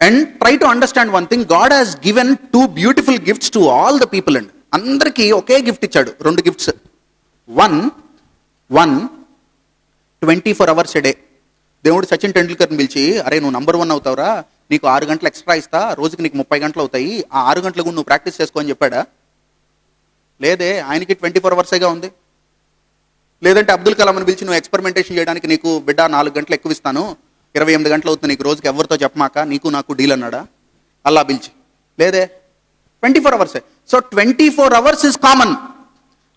And try to understand one thing, God has given 2 beautiful gifts to all the people and అందరికీ ఒకే గిఫ్ట్ ఇచ్చాడు, 2 gifts. One 24 hours a day. దేవుడు సచిన్ టెండూల్కర్ని పిలిచి, అరే నువ్వు నంబర్ 1 అవుతావురా, నీకు 6 గంటలు ఎక్స్ట్రా ఇస్తా, రోజుకి నీకు 30 గంటలు అవుతాయి, ఆ 6 గంటలు కూడా నువ్వు ప్రాక్టీస్ చేసుకో అని చెప్పాడా? లేదే, ఆయనకి 24 hours ఉంది. లేదంటే అబ్దుల్ కలాం అని పిలిచి, నువ్వు ఎక్స్పెరిమెంటేషన్ చేయడానికి నీకు బిడ్డ 4 గంటలు ఎక్కువ ఇస్తాను, 28 గంటలు అవుతుంది నీకు రోజుకి, ఎవరితో చెప్పమాక, నీకు నాకు డీల్ అన్నాడా? అల్లా పిలిచి లేదే. 24 hours. So 24 hours is common.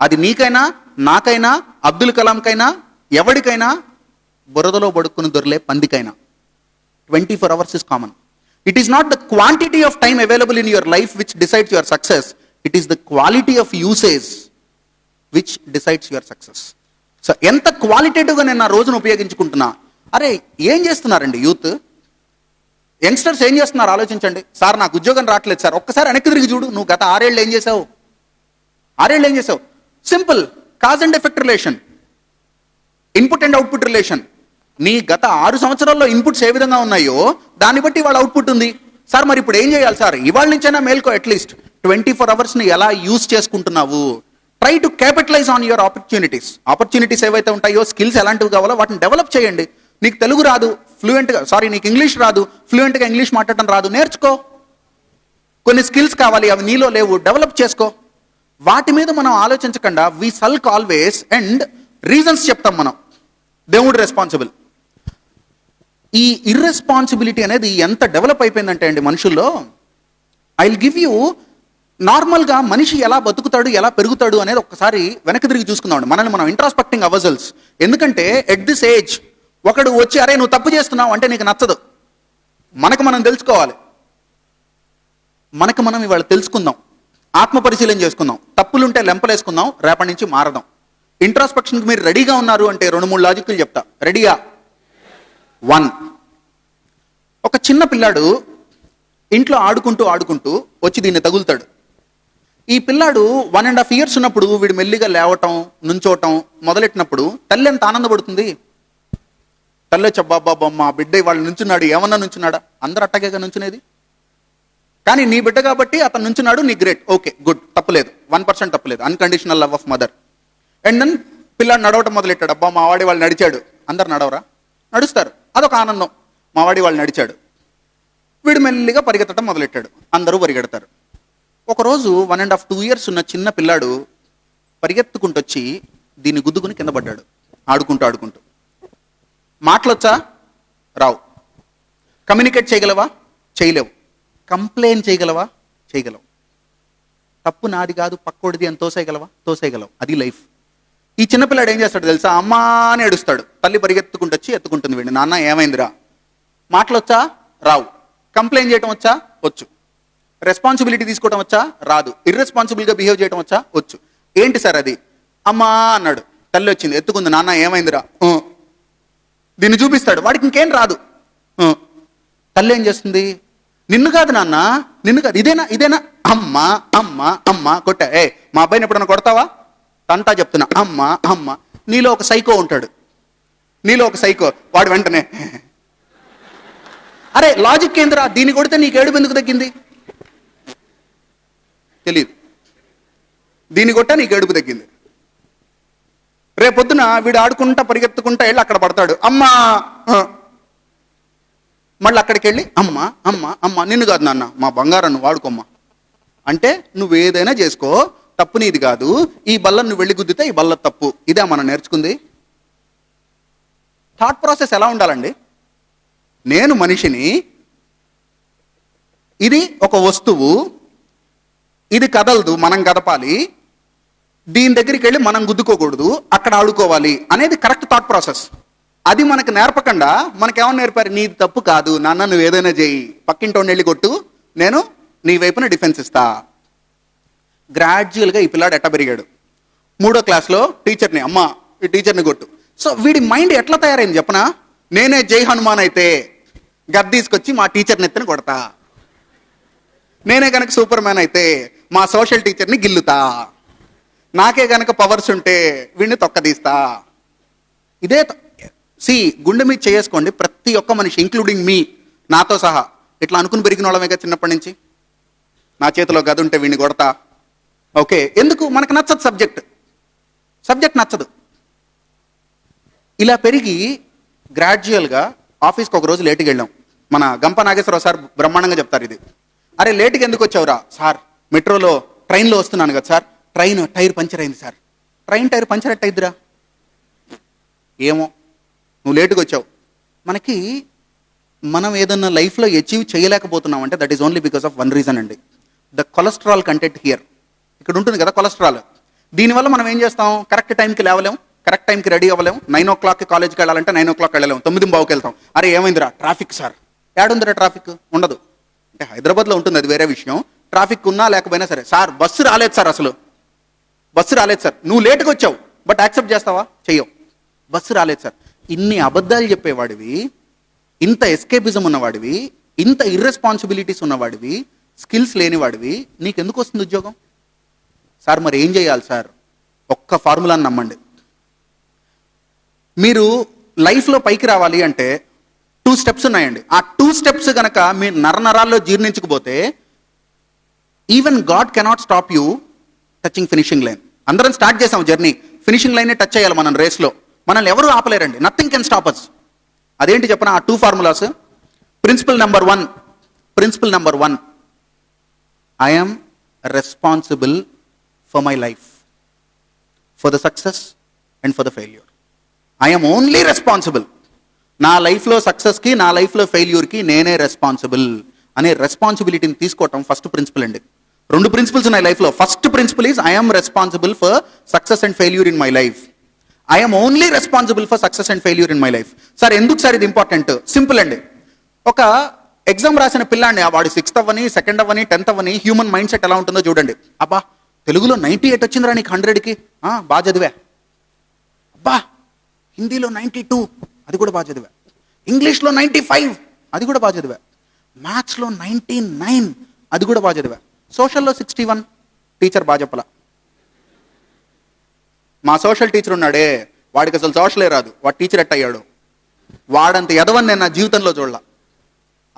అది నీకైనా, నాకైనా, అబ్దుల్ కలాంకైనా, ఎవడికైనా, బురదలో పడుకుని దొరలే పందికైనా 24 hours is common. It is not the quantity of time available in your life which decides your success, it is the quality of usage which decides your success. So ఎంత క్వాలిటేటివ్గా నేను నా రోజును ఉపయోగించుకుంటున్నా. అరే ఏం చేస్తున్నారండి యూత్, యంగ్స్టర్స్ ఏం చేస్తున్నారు ఆలోచించండి. సార్ నాకు ఉద్యోగం రావట్లేదు సార్, ఒక్కసారి వెనక్కి తిరిగి చూడు, నువ్వు గత 6 ఏళ్ళు ఏం చేసావు? 6 ఏళ్ళు ఏం చేసావు? Simple cause and effect relation, input and output relation. నీ గత 6 సంవత్సరాల్లో ఇన్పుట్స్ ఏ విధంగా ఉన్నాయో దాన్ని బట్టి వాళ్ళ అవుట్పుట్ ఉంది. సార్ మరి ఇప్పుడు ఏం చేయాలి సార్? ఇవాళ నుంచైనా మేల్కో, అట్లీస్ట్ 24 hours ఎలా యూజ్ చేసుకుంటున్నావు? Try to capitalise on your opportunities ఏవైతే ఉంటాయో, స్కిల్స్ ఎలాంటివి కావాలో వాటిని డెవలప్ చేయండి. నీకు తెలుగు రాదు ఫ్లూయెంట్గా, నీకు ఇంగ్లీష్ రాదు ఫ్లూయెంట్గా, ఇంగ్లీష్ మాట్లాడటం రాదు, నేర్చుకో. కొన్ని స్కిల్స్ కావాలి, అవి నీలో లేవు, డెవలప్ చేసుకో. వాటి మీద మనం ఆలోచించకుండా వి సల్క్ ఆల్వేస్ అండ్ రీజన్స్ చెప్తాం మనం. దేవుడు రెస్పాన్సిబుల్. ఈ ఇర్రెస్పాన్సిబిలిటీ అనేది ఎంత డెవలప్ అయిపోయిందంటే అండి మనుషుల్లో, ఐ విల్ గివ్ యూ, నార్మల్గా మనిషి ఎలా బతుకుతాడు, ఎలా పెరుగుతాడు అనేది ఒక్కసారి వెనక్కి తిరిగి చూసుకుందాం. మనల్ని మనం ఇంట్రాస్పెక్టింగ్ అవర్సెల్స్. ఎందుకంటే ఎట్ దిస్ ఏజ్ ఒకడు వచ్చి, అరే నువ్వు తప్పు చేస్తున్నావు అంటే నీకు నచ్చదు. మనకు మనం తెలుసుకోవాలి, మనకు మనం ఇవాళ తెలుసుకుందాం, ఆత్మ పరిశీలన చేసుకుందాం, తప్పులుంటే లెంపలేసుకుందాం, రేపటి నుంచి మారదాం. ఇంట్రాస్పెక్షన్కి మీరు రెడీగా ఉన్నారు అంటే 2-3 లాజిక్లు చెప్తా. రెడీయా? 1, ఒక చిన్న పిల్లాడు ఇంట్లో ఆడుకుంటూ వచ్చి దీన్ని తగులుతాడు. ఈ పిల్లాడు 1.5 years ఉన్నప్పుడు వీడు మెల్లిగా లేవటం, నుంచోవటం మొదలెట్టినప్పుడు తల్లి ఎంత ఆనందపడుతుంది. తల్లి వచ్చి, అబ్బాబ్బా మా బిడ్డ వాళ్ళు నుంచున్నాడు, ఏమన్నా నుంచున్నాడా? అందరు అట్టగేగా నుంచునేది. కానీ నీ బిడ్డ కాబట్టి అతను నుంచున్నాడు, నీ గ్రేట్, ఓకే గుడ్, తప్పలేదు, 1% తప్పలేదు, unconditional love of mother. And then పిల్లాడు నడవటం మొదలెట్టాడు. అబ్బా మా వాడి వాళ్ళు నడిచాడు. అందరు నడవరా? నడుస్తారు, అదొక ఆనందం. మా వాడి వాళ్ళు నడిచాడు. వీడు మెల్లిగా పరిగెత్తడం మొదలెట్టాడు, అందరూ పరిగెడతారు. ఒకరోజు 1.5-2 years ఉన్న చిన్న పిల్లాడు పరిగెత్తుకుంటూ వచ్చి దీన్ని గుద్దుకుని కింద పడ్డాడు. ఆడుకుంటూ మాటలొచ్చా? రావు. కమ్యూనికేట్ చేయగలవా? చేయలేవు. కంప్లైంట్ చేయగలవా? చేయగలవు. తప్పు నాది కాదు పక్కోడిది అని తోసేయగలవా? తోసేయగలవు. అది లైఫ్. ఈ చిన్నపిల్లాడు ఏం చేస్తాడు తెలుసా? అమ్మా అని ఏడుస్తాడు. తల్లి పరిగెత్తుకుంటూ వచ్చి ఎత్తుకుంటుంది వీడిని. నాన్న ఏమైందిరా? మాటలొచ్చా? రావు. కంప్లైంట్ చేయటం వచ్చా? వచ్చు. రెస్పాన్సిబిలిటీ తీసుకోవడం వచ్చా? రాదు. ఇర్రెస్పాన్సిబుల్గా బిహేవ్ చేయడం వచ్చా? వచ్చు. ఏంటి సార్ అది? అమ్మా అన్నాడు. తల్లి వచ్చింది, ఎత్తుకుంది. నాన్న ఏమైందిరా? దీన్ని చూపిస్తాడు. వాడికి ఇంకేం రాదు. తల్లి ఏం చేస్తుంది? నిన్ను కాదు నాన్న, నిన్ను కాదు, ఇదేనా అమ్మా అమ్మా అమ్మా కొట్టా. మా అబ్బాయిని ఎప్పుడన్నా కొడతావా? తంటా చెప్తున్నా, అమ్మా అమ్మ. నీలో ఒక సైకో ఉంటాడు, వాడు వెంటనే అరే లాజిక్ ఏందిరా, దీన్ని కొడితే నీకు ఏడుపు ఎందుకు తగ్గింది? తెలియదు. దీన్ని కొట్టా నీకు ఏడుపు తగ్గింది. రేపొద్దున వీడు ఆడుకుంటా పరిగెత్తుకుంటా వెళ్ళి అక్కడ పడతాడు. అమ్మా, మళ్ళీ అక్కడికి వెళ్ళి అమ్మా అమ్మ అమ్మ. నిన్ను కాదు నాన్న, మా బంగారాన్ని వాడుకోమ్మా అంటే నువ్వు ఏదైనా చేసుకో, తప్పు నీది కాదు. ఈ బల్లను నువ్వు వెళ్ళి గుద్దితే ఈ బల్ల తప్పు. ఇదే మనం నేర్చుకుంది. థాట్ ప్రాసెస్ ఎలా ఉండాలండి? నేను మనిషిని, ఇది ఒక వస్తువు, ఇది కదలదు, మనం కదపాలి, దీని దగ్గరికి వెళ్ళి మనం గుద్దుకోకూడదు, అక్కడ ఆడుకోవాలి అనేది కరెక్ట్ థాట్ ప్రాసెస్. అది మనకు నేర్పకుండా మనకేమన్నా నేర్పారు, నీది తప్పు కాదు నాన్న, నువ్వు ఏదైనా చేయి, పక్కింటోని వెళ్ళి కొట్టు, నేను నీ వైపున డిఫెన్స్ ఇస్తా. గ్రాడ్యువల్గా ఈ పిల్లాడు ఎట్ట పెరిగాడు, 3వ క్లాస్లో టీచర్ని, అమ్మ ఈ టీచర్ని కొట్టు. సో వీడి మైండ్ ఎట్లా తయారైంది చెప్పనా, నేనే జై హనుమాన్ అయితే గద్ద తీసుకొచ్చి మా టీచర్ని ఎత్తుని కొడతా, నేనే కనుక సూపర్ మ్యాన్ అయితే మా సోషల్ టీచర్ని గిల్లుతా, నాకే కనుక పవర్స్ ఉంటే వీడిని తొక్కదీస్తా. ఇదే గుండె మీద చేసుకోండి, ప్రతి ఒక్క మనిషి ఇంక్లూడింగ్ మీ, నాతో సహా ఇట్లా అనుకుని పెరిగిన వాళ్ళమేగా చిన్నప్పటి నుంచి. నా చేతిలో గది ఉంటే వీడిని కొడతా. ఓకే, ఎందుకు మనకు నచ్చదు, సబ్జెక్ట్ నచ్చదు. ఇలా పెరిగి గ్రాడ్యువల్గా ఆఫీస్కి ఒక రోజు లేటుగా వెళ్ళాం. మన గంప నాగేశ్వరరావు సార్ బ్రహ్మాండంగా చెప్తారు ఇది. అరే లేటుగా ఎందుకు వచ్చావురా సార్, మెట్రోలో ట్రైన్లో వస్తున్నాను కదా సార్, ట్రైన్ టైర్ పంచర్ అయింది సార్. ట్రైన్ టైర్ పంచర్ ఎట్ అయిద్దిరా, ఏమో నువ్వు లేటుగా వచ్చావు. మనకి మనం ఏదన్నా లైఫ్లో అచీవ్ చేయలేకపోతున్నాం అంటే that is only because of one reason అండి, ద కొలెస్ట్రాల్ కంటెంట్ హియర్. ఇక్కడ ఉంటుంది కదా కొలెస్ట్రాల్, దీనివల్ల మనం ఏం చేస్తాం, కరెక్ట్ టైంకి లేవలేం, కరెక్ట్ టైంకి రెడీ అవ్వలేం. 9 o'clock కాలేజ్కి వెళ్ళాలంటే 9 o'clock వెళ్ళలేం, 9:15 వెళ్తాం. అరే ఏమైందిరా, ట్రాఫిక్ సార్. ఏడుందిరా ట్రాఫిక్, ఉండదు. అంటే హైదరాబాద్లో ఉంటుంది, అది వేరే విషయం. ట్రాఫిక్ ఉన్నా లేకపోయినా సరే, సార్ బస్సు రాలేదు సార్, అసలు బస్సు రాలేదు సార్. నువ్వు లేటుగా వచ్చావు బట్ యాక్సెప్ట్ చేస్తావా, చెయ్యవు. బస్సు రాలేదు సార్. ఇన్ని అబద్ధాలు చెప్పేవాడివి, ఇంత ఎస్కేపిజం ఉన్నవాడివి, ఇంత ఇర్రెస్పాన్సిబిలిటీస్ ఉన్నవాడివి, స్కిల్స్ లేనివాడివి, నీకెందుకు వస్తుంది ఉద్యోగం? సార్ మరి ఏం చేయాలి సార్? ఒక్క ఫార్ములాని నమ్మండి. మీరు లైఫ్లో పైకి రావాలి అంటే 2 steps ఉన్నాయండి. ఆ 2 steps కనుక మీ నరనరాల్లో జీర్ణించకపోతే even God cannot stop you touching finishing line. అందరం స్టార్ట్ చేసాం జర్నీ, ఫినిషింగ్ లైన్ టచ్ చేయాలి మనం రేస్లో. మనల్ని ఎవరు ఆపలేరండి, నథింగ్ కెన్ స్టాప్ అస్. అదేంటి చెప్పనా, ఆ 2 formulas. Principle number 1, I am responsible for my life, for the success and for the failure. I am only responsible. నా లైఫ్లో సక్సెస్కి, నా లైఫ్లో ఫెయిల్యూర్కి నేనే రెస్పాన్సిబుల్ అనే రెస్పాన్సిబిలిటీని తీసుకోవటం ఫస్ట్ ప్రిన్సిపల్ అండి. 2 principles ఉన్నాయి లైఫ్లో. First principle is I am responsible for success and failure in my life. I am only responsible for success and failure in my life. Sir ఎందుకు సార్ ఇది ఇంపార్టెంట్? సింపుల్ అండి. ఒక ఎగ్జామ్ రాసిన పిల్లాడిని, వాడు 6th అవ్వని, 2nd అవ్వని, 10th అవ్వని, హ్యూమన్ మైండ్ సెట్ ఎలా ఉంటుందో చూడండి. అబ్బా తెలుగులో 98 వచ్చిందిరా నీకు 100కి, బాగా చదివా. అబ్బా హిందీలో 92, అది కూడా బాగా చదివా. ఇంగ్లీష్లో 95, అది కూడా బాగా చదివా. మ్యాథ్స్లో 99, అది కూడా బాగా చదివా. సోషల్లో 61, టీచర్ బాగా చెప్పలా. మా సోషల్ టీచర్ ఉన్నాడే, వాడికి అసలు సోషలే రాదు, వాడు టీచర్ ఎట్ అయ్యాడు. వాడంత ఎదవని నేను నా జీవితంలో చూడలా.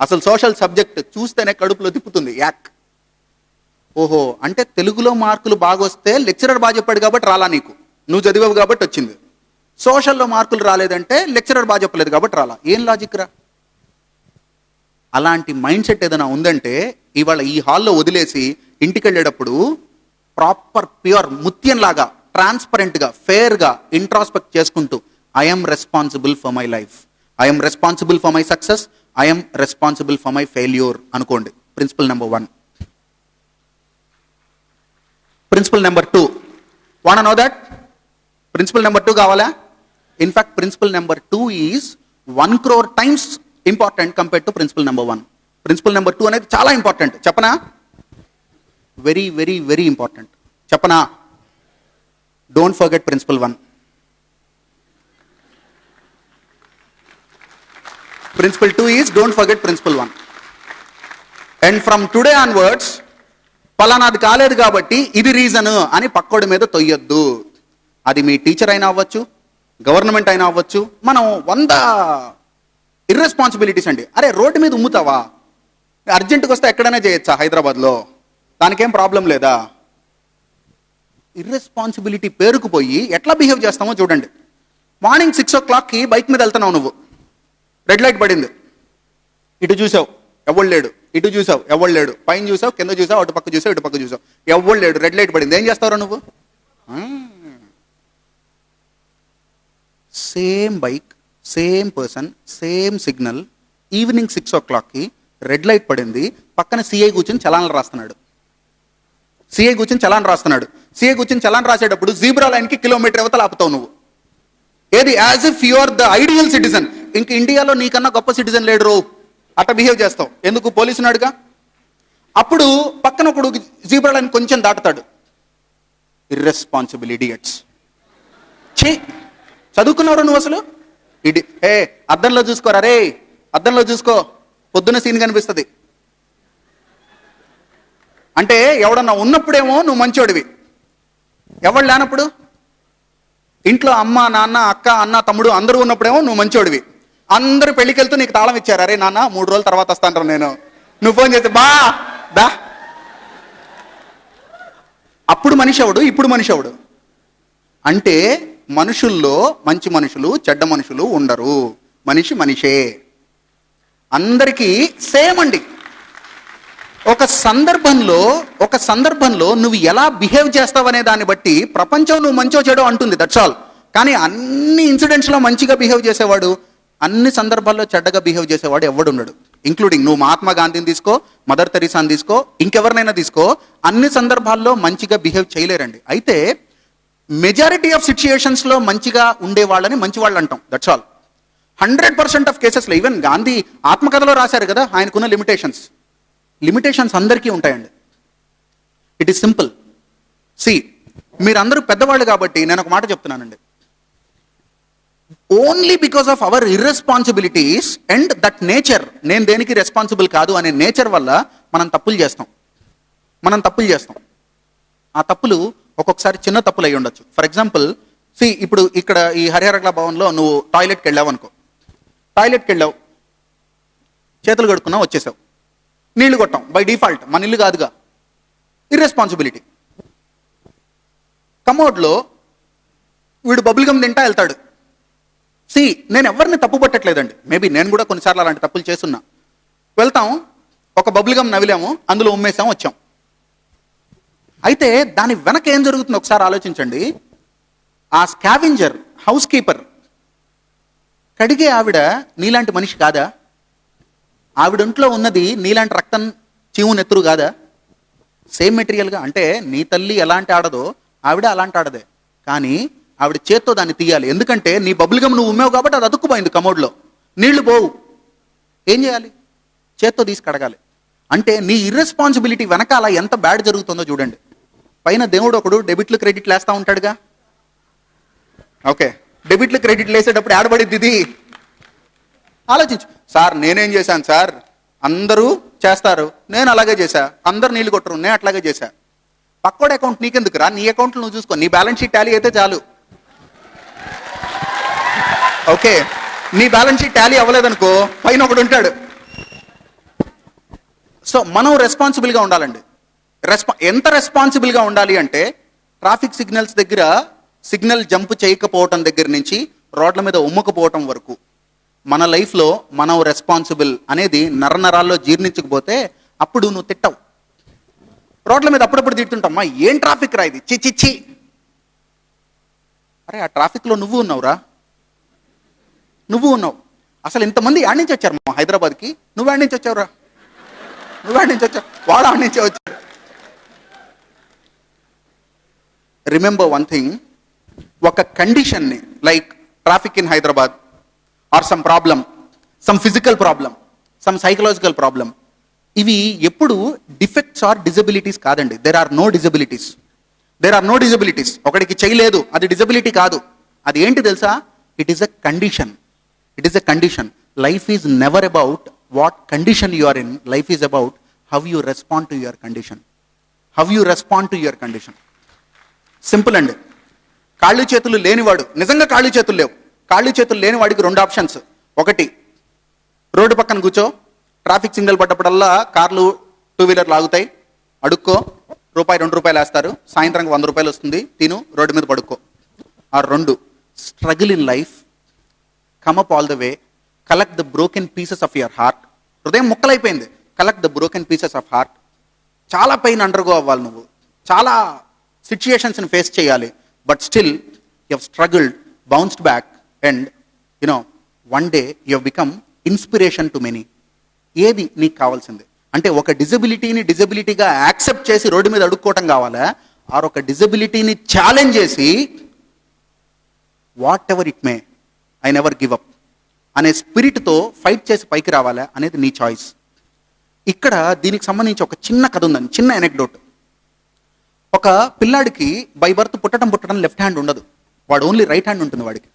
అసలు సోషల్ సబ్జెక్ట్ చూస్తేనే కడుపులో తిప్పుతుంది, యాక్. ఓహో అంటే తెలుగులో మార్కులు బాగా వస్తే లెక్చరర్ బాగా చెప్పాడు కాబట్టి రాలా నీకు, నువ్వు చదివావు కాబట్టి వచ్చింది. సోషల్లో మార్కులు రాలేదంటే లెక్చరర్ బాగా చెప్పలేదు కాబట్టి రాలా. ఏం లాజిక్ రా? అలాంటి మైండ్ సెట్ ఏదైనా ఉందంటే ఇవాళ ఈ హాల్లో వదిలేసి ఇంటికి వెళ్ళేటప్పుడు ప్రాపర్ ప్యూర్ ముత్యంలాగా ట్రాన్స్పరెంట్గా ఫెయిర్గా ఇంట్రాస్పెక్ట్ చేసుకుంటూ I'm responsible for my life, I'm responsible for my success, I'm responsible for my failure అనుకోండి. Principle number 1. Principle number 2, want to know that? Principle number 2 కావాలా? In fact principle number 2 is 1 crore times important compared to principle number 1. Principle number 2 అనేది చాలా ఇంపార్టెంట్, చెప్పనా? వెరీ వెరీ వెరీ ఇంపార్టెంట్, చెప్పనా? Don't forget principle 1. Principle 2 is don't forget principle 1. And from today onwards, పలానాది కాలేదు కాబట్టి ఇది రీజన్ అని పక్కోడి మీద తొయ్యొద్దు. అది మీ టీచర్ అయినా అవ్వచ్చు, గవర్నమెంట్ అయినా అవ్వచ్చు. మనం 100 ఇర్రెస్పాన్సిబిలిటీస్ అండి. అరే రోడ్డు మీద ఉమ్ముతావా? అర్జెంటుగా వస్తే ఎక్కడైనా చేయొచ్చా హైదరాబాద్లో? దానికేం ప్రాబ్లం లేదా? ఇర్రెస్పాన్సిబిలిటీ పేరుకుపోయి ఎట్లా బిహేవ్ చేస్తామో చూడండి. మార్నింగ్ 6 o'clockకి బైక్ మీద వెళ్తున్నావు నువ్వు, రెడ్ లైట్ పడింది, ఇటు చూసావు ఎవడు లేడు, ఇటు చూసావు ఎవడు లేడు, పైన చూసావు కింద చూసావు, అటు పక్క చూసావు ఇటు పక్క చూసావు, ఎవడు లేడు, రెడ్ లైట్ పడింది, ఏం చేస్తావురా నువ్వు? Same bike, same person, same signal, evening 6 o'clockకి రెడ్ లైట్ పడింది, పక్కన సిఐ కూర్చొని చలాన్లు రాస్తున్నాడు. సిఐ కూర్చొని చలాన్ రాసేటప్పుడు జీబ్రా లైన్కి కిలోమీటర్ అవతల ఆపుతావు నువ్వు. ఏది? As if you are the ideal citizen. ఇంక ఇండియాలో నీకన్నా గొప్ప సిటిజన్ లేడు రో, అట్లా బిహేవ్ చేస్తావు. ఎందుకు? పోలీసునాడుగా. అప్పుడు పక్కన ఒకడు జీబ్రా లైన్ కొంచెం దాటుతాడు. Irresponsible idiots. ఛీ, చదువుకున్నావు నువ్వు అసలు? అద్దంలో చూసుకోరా రే, అద్దంలో చూసుకో, పొద్దున్న సీన్ కనిపిస్తుంది. అంటే ఎవడన్నా ఉన్నప్పుడేమో నువ్వు మంచోడివి, ఎవడు లేనప్పుడు, ఇంట్లో అమ్మ నాన్న అక్క అన్న తమ్ముడు అందరూ ఉన్నప్పుడేమో నువ్వు మంచోడివి. అందరూ పెళ్ళికి వెళ్తూ నీకు తాళం ఇచ్చారు. అరే నాన్న 3 రోజుల తర్వాత వస్తాను నేను, నువ్వు ఫోన్ చేస్తే దా. అప్పుడు మనిషి ఎవడు, ఇప్పుడు మనిషి ఎవడు? అంటే మనుషుల్లో మంచి మనుషులు చెడ్డ మనుషులు ఉండరు. మనిషి మనిషే, అందరికీ సేమ్ అండి. ఒక సందర్భంలో నువ్వు ఎలా బిహేవ్ చేస్తావనే దాన్ని బట్టి ప్రపంచం నువ్వు మంచో చెడో అంటుంది. That's all. కానీ అన్ని ఇన్సిడెంట్స్లో మంచిగా బిహేవ్ చేసేవాడు, అన్ని సందర్భాల్లో చెడ్డగా బిహేవ్ చేసేవాడు ఎవడుండడు. ఇంక్లూడింగ్ నువ్వు మహాత్మా గాంధీని తీసుకో, మదర్ తెరీసాని తీసుకో, ఇంకెవరినైనా తీసుకో, అన్ని సందర్భాల్లో మంచిగా బిహేవ్ చేయలేరండి. అయితే మెజారిటీ ఆఫ్ సిచ్యుయేషన్స్లో మంచిగా ఉండే వాళ్ళని మంచి వాళ్ళు అంటాం. That's all. 100% ఆఫ్ కేసెస్లో, ఈవెన్ గాంధీ ఆత్మకథలో రాశారు కదా, ఆయనకున్న లిమిటేషన్స్ అందరికీ ఉంటాయండి. It is simple. మీరందరూ పెద్దవాళ్ళు కాబట్టి నేను ఒక మాట చెప్తున్నానండి. Only because of our irresponsibilities and that nature, నేను దేనికి రెస్పాన్సిబుల్ కాదు అనే నేచర్ వల్ల మనం తప్పులు చేస్తాం. ఆ తప్పులు ఒక్కొక్కసారి చిన్న తప్పులు అయి ఉండొచ్చు. ఫర్ ఎగ్జాంపుల్, ఇప్పుడు ఇక్కడ ఈ హరిహర భవన్లో నువ్వు టాయిలెట్కి వెళ్ళావు అనుకో. చేతులు కడుక్కున్నావు, వచ్చేసావు, నీళ్లు కొట్టాం బై డిఫాల్ట్, మన ఇల్లు కాదుగా, ఇర్రెస్పాన్సిబిలిటీ. కమోడ్లో వీడు బబుల్ గమ్ తింటా వెళ్తాడు. నేను ఎవరిని తప్పు పట్టట్లేదండి, మేబీ నేను కూడా కొన్నిసార్లు అలాంటి తప్పులు చేస్తున్నా. వెళ్తాం, ఒక బబుల్ గమ్ నవిలాము, అందులో ఉమ్మేసాం, వచ్చాం. అయితే దాని వెనక ఏం జరుగుతుందో ఒకసారి ఆలోచించండి. ఆ స్కావెంజర్, హౌస్ కీపర్, కడిగే ఆవిడ నీలాంటి మనిషి కాదా? ఆవిడ ఒంట్లో ఉన్నది నీలాంటి రక్తం, చీము, నెత్తురు కాదా? సేమ్ మెటీరియల్గా. అంటే నీ తల్లి ఎలాంటి ఆడదో ఆవిడ అలాంటి ఆడదే, కానీ ఆవిడ చేత్తో దాన్ని తీయాలి. ఎందుకంటే నీ బబుల్ గమ్ నువ్వు ఉమ్మావు కాబట్టి అది అతుక్కుపోయింది కమోడ్లో, నీళ్లు పోవు. ఏం చేయాలి? చేత్తో తీసి కడగాలి. అంటే నీ ఇర్రెస్పాన్సిబిలిటీ వెనకాల ఎంత బ్యాడ్ జరుగుతుందో చూడండి. పైన దేవుడు ఒకడు డెబిట్లు క్రెడిట్లు వేస్తూ ఉంటాడుగా. ఓకే, డెబిట్లు క్రెడిట్లు వేసేటప్పుడు ఆడబడిద్ది ఇది. ఆలోచించు. సార్ నేనేం చేశాను సార్, అందరూ చేస్తారు, నేను అలాగే చేశా. అందరు నీళ్ళు కొట్టరు, నేను అట్లాగే చేశా. పక్కోడి అకౌంట్ నీకెందుకు రా, నీ అకౌంట్లు నువ్వు చూసుకో, నీ బ్యాలెన్స్ షీట్ టాలీ అయితే చాలు. ఓకే, నీ బ్యాలెన్స్ షీట్ టాలీ అవ్వలేదనుకో, పైన ఒకడు ఉంటాడు. సో మనం రెస్పాన్సిబుల్గా ఉండాలండి. ఎంత రెస్పాన్సిబుల్గా ఉండాలి అంటే, ట్రాఫిక్ సిగ్నల్స్ దగ్గర సిగ్నల్ జంప్ చేయకపోవటం దగ్గర నుంచి రోడ్ల మీద ఉమ్మకపోవటం వరకు మన లైఫ్లో మనం రెస్పాన్సిబుల్ అనేది నరనరాల్లో జీర్ణించకపోతే అప్పుడు నువ్వు తిట్టవు. రోడ్ల మీద అప్పుడప్పుడు తిడుతుంటామ్మా, ఏం ట్రాఫిక్ రా ఇది, చిచ్చి. అరే ఆ ట్రాఫిక్లో నువ్వు ఉన్నావురా, నువ్వు ఉన్నావు. అసలు ఇంతమంది యాడ్ నుంచి వచ్చారు మా హైదరాబాద్కి, నువ్వు యాడ్ నుంచి వచ్చావురా, నువ్వు యాడ్ నుంచి వచ్చావు, వాడు ఆడ నుంచే వచ్చాడు. రిమెంబర్ వన్ థింగ్, ఒక కండిషన్ని like traffic in Hyderabad or some problem, some physical problem, some psychological problem, ఇవి ఎప్పుడు డిఫెక్ట్స్ ఆర్ డిజబిలిటీస్ కాదండి. There are no disabilities. ఒకడికి చేయలేదు, అది డిజబిలిటీ కాదు. అది ఏంటి తెలుసా? It is a condition. Life is never about what condition you are in. Life is about how you respond to your condition. Simple అండి. కాళ్ళు చేతులు లేనివాడు, నిజంగా కాళ్ళు చేతులు లేవు, కాళ్ళు చేతులు లేని వాడికి 2 ఆప్షన్స్. ఒకటి, రోడ్డు పక్కన కూర్చో, ట్రాఫిక్ సిగ్నల్ పడ్డప్పుడల్లా కార్లు 2 వీలర్లు ఆగుతాయి, అడుక్కో, ₹2 వేస్తారు, సాయంత్రం 100 రూపాయలు వస్తుంది, తిను, రోడ్డు మీద పడుకో. ఆ 2, struggle in life, come up all the way, collect the broken pieces of your heart. హృదయం ముక్కలైపోయింది, collect the broken pieces of heart. చాలా పెయిన్ అండర్గో అవ్వాలి నువ్వు, చాలా సిచ్యుయేషన్స్ని ఫేస్ చేయాలి, but still you have struggled, bounced back, and one day you have become inspiration to many. ఏది నీకు కావాల్సింది? అంటే ఒక డిజబిలిటీని డిజబిలిటీగా యాక్సెప్ట్ చేసి రోడ్డు మీద అడుక్కోవటం కావాలా, ఆర్ ఒక డిజబిలిటీని ఛాలెంజ్ చేసి what ever it may I never give up అనే స్పిరిట్తో ఫైట్ చేసి పైకి రావాలా అనేది నీ చాయిస్. ఇక్కడ దీనికి సంబంధించి ఒక చిన్న కథ ఉందండి, చిన్న ఎనెక్డోట్. ఒక పిల్లాడికి బై బర్త్ పుట్టడం లెఫ్ట్ హ్యాండ్ ఉండదు, వాడు ఓన్లీ రైట్ హ్యాండ్ ఉంటుంది వాడికి.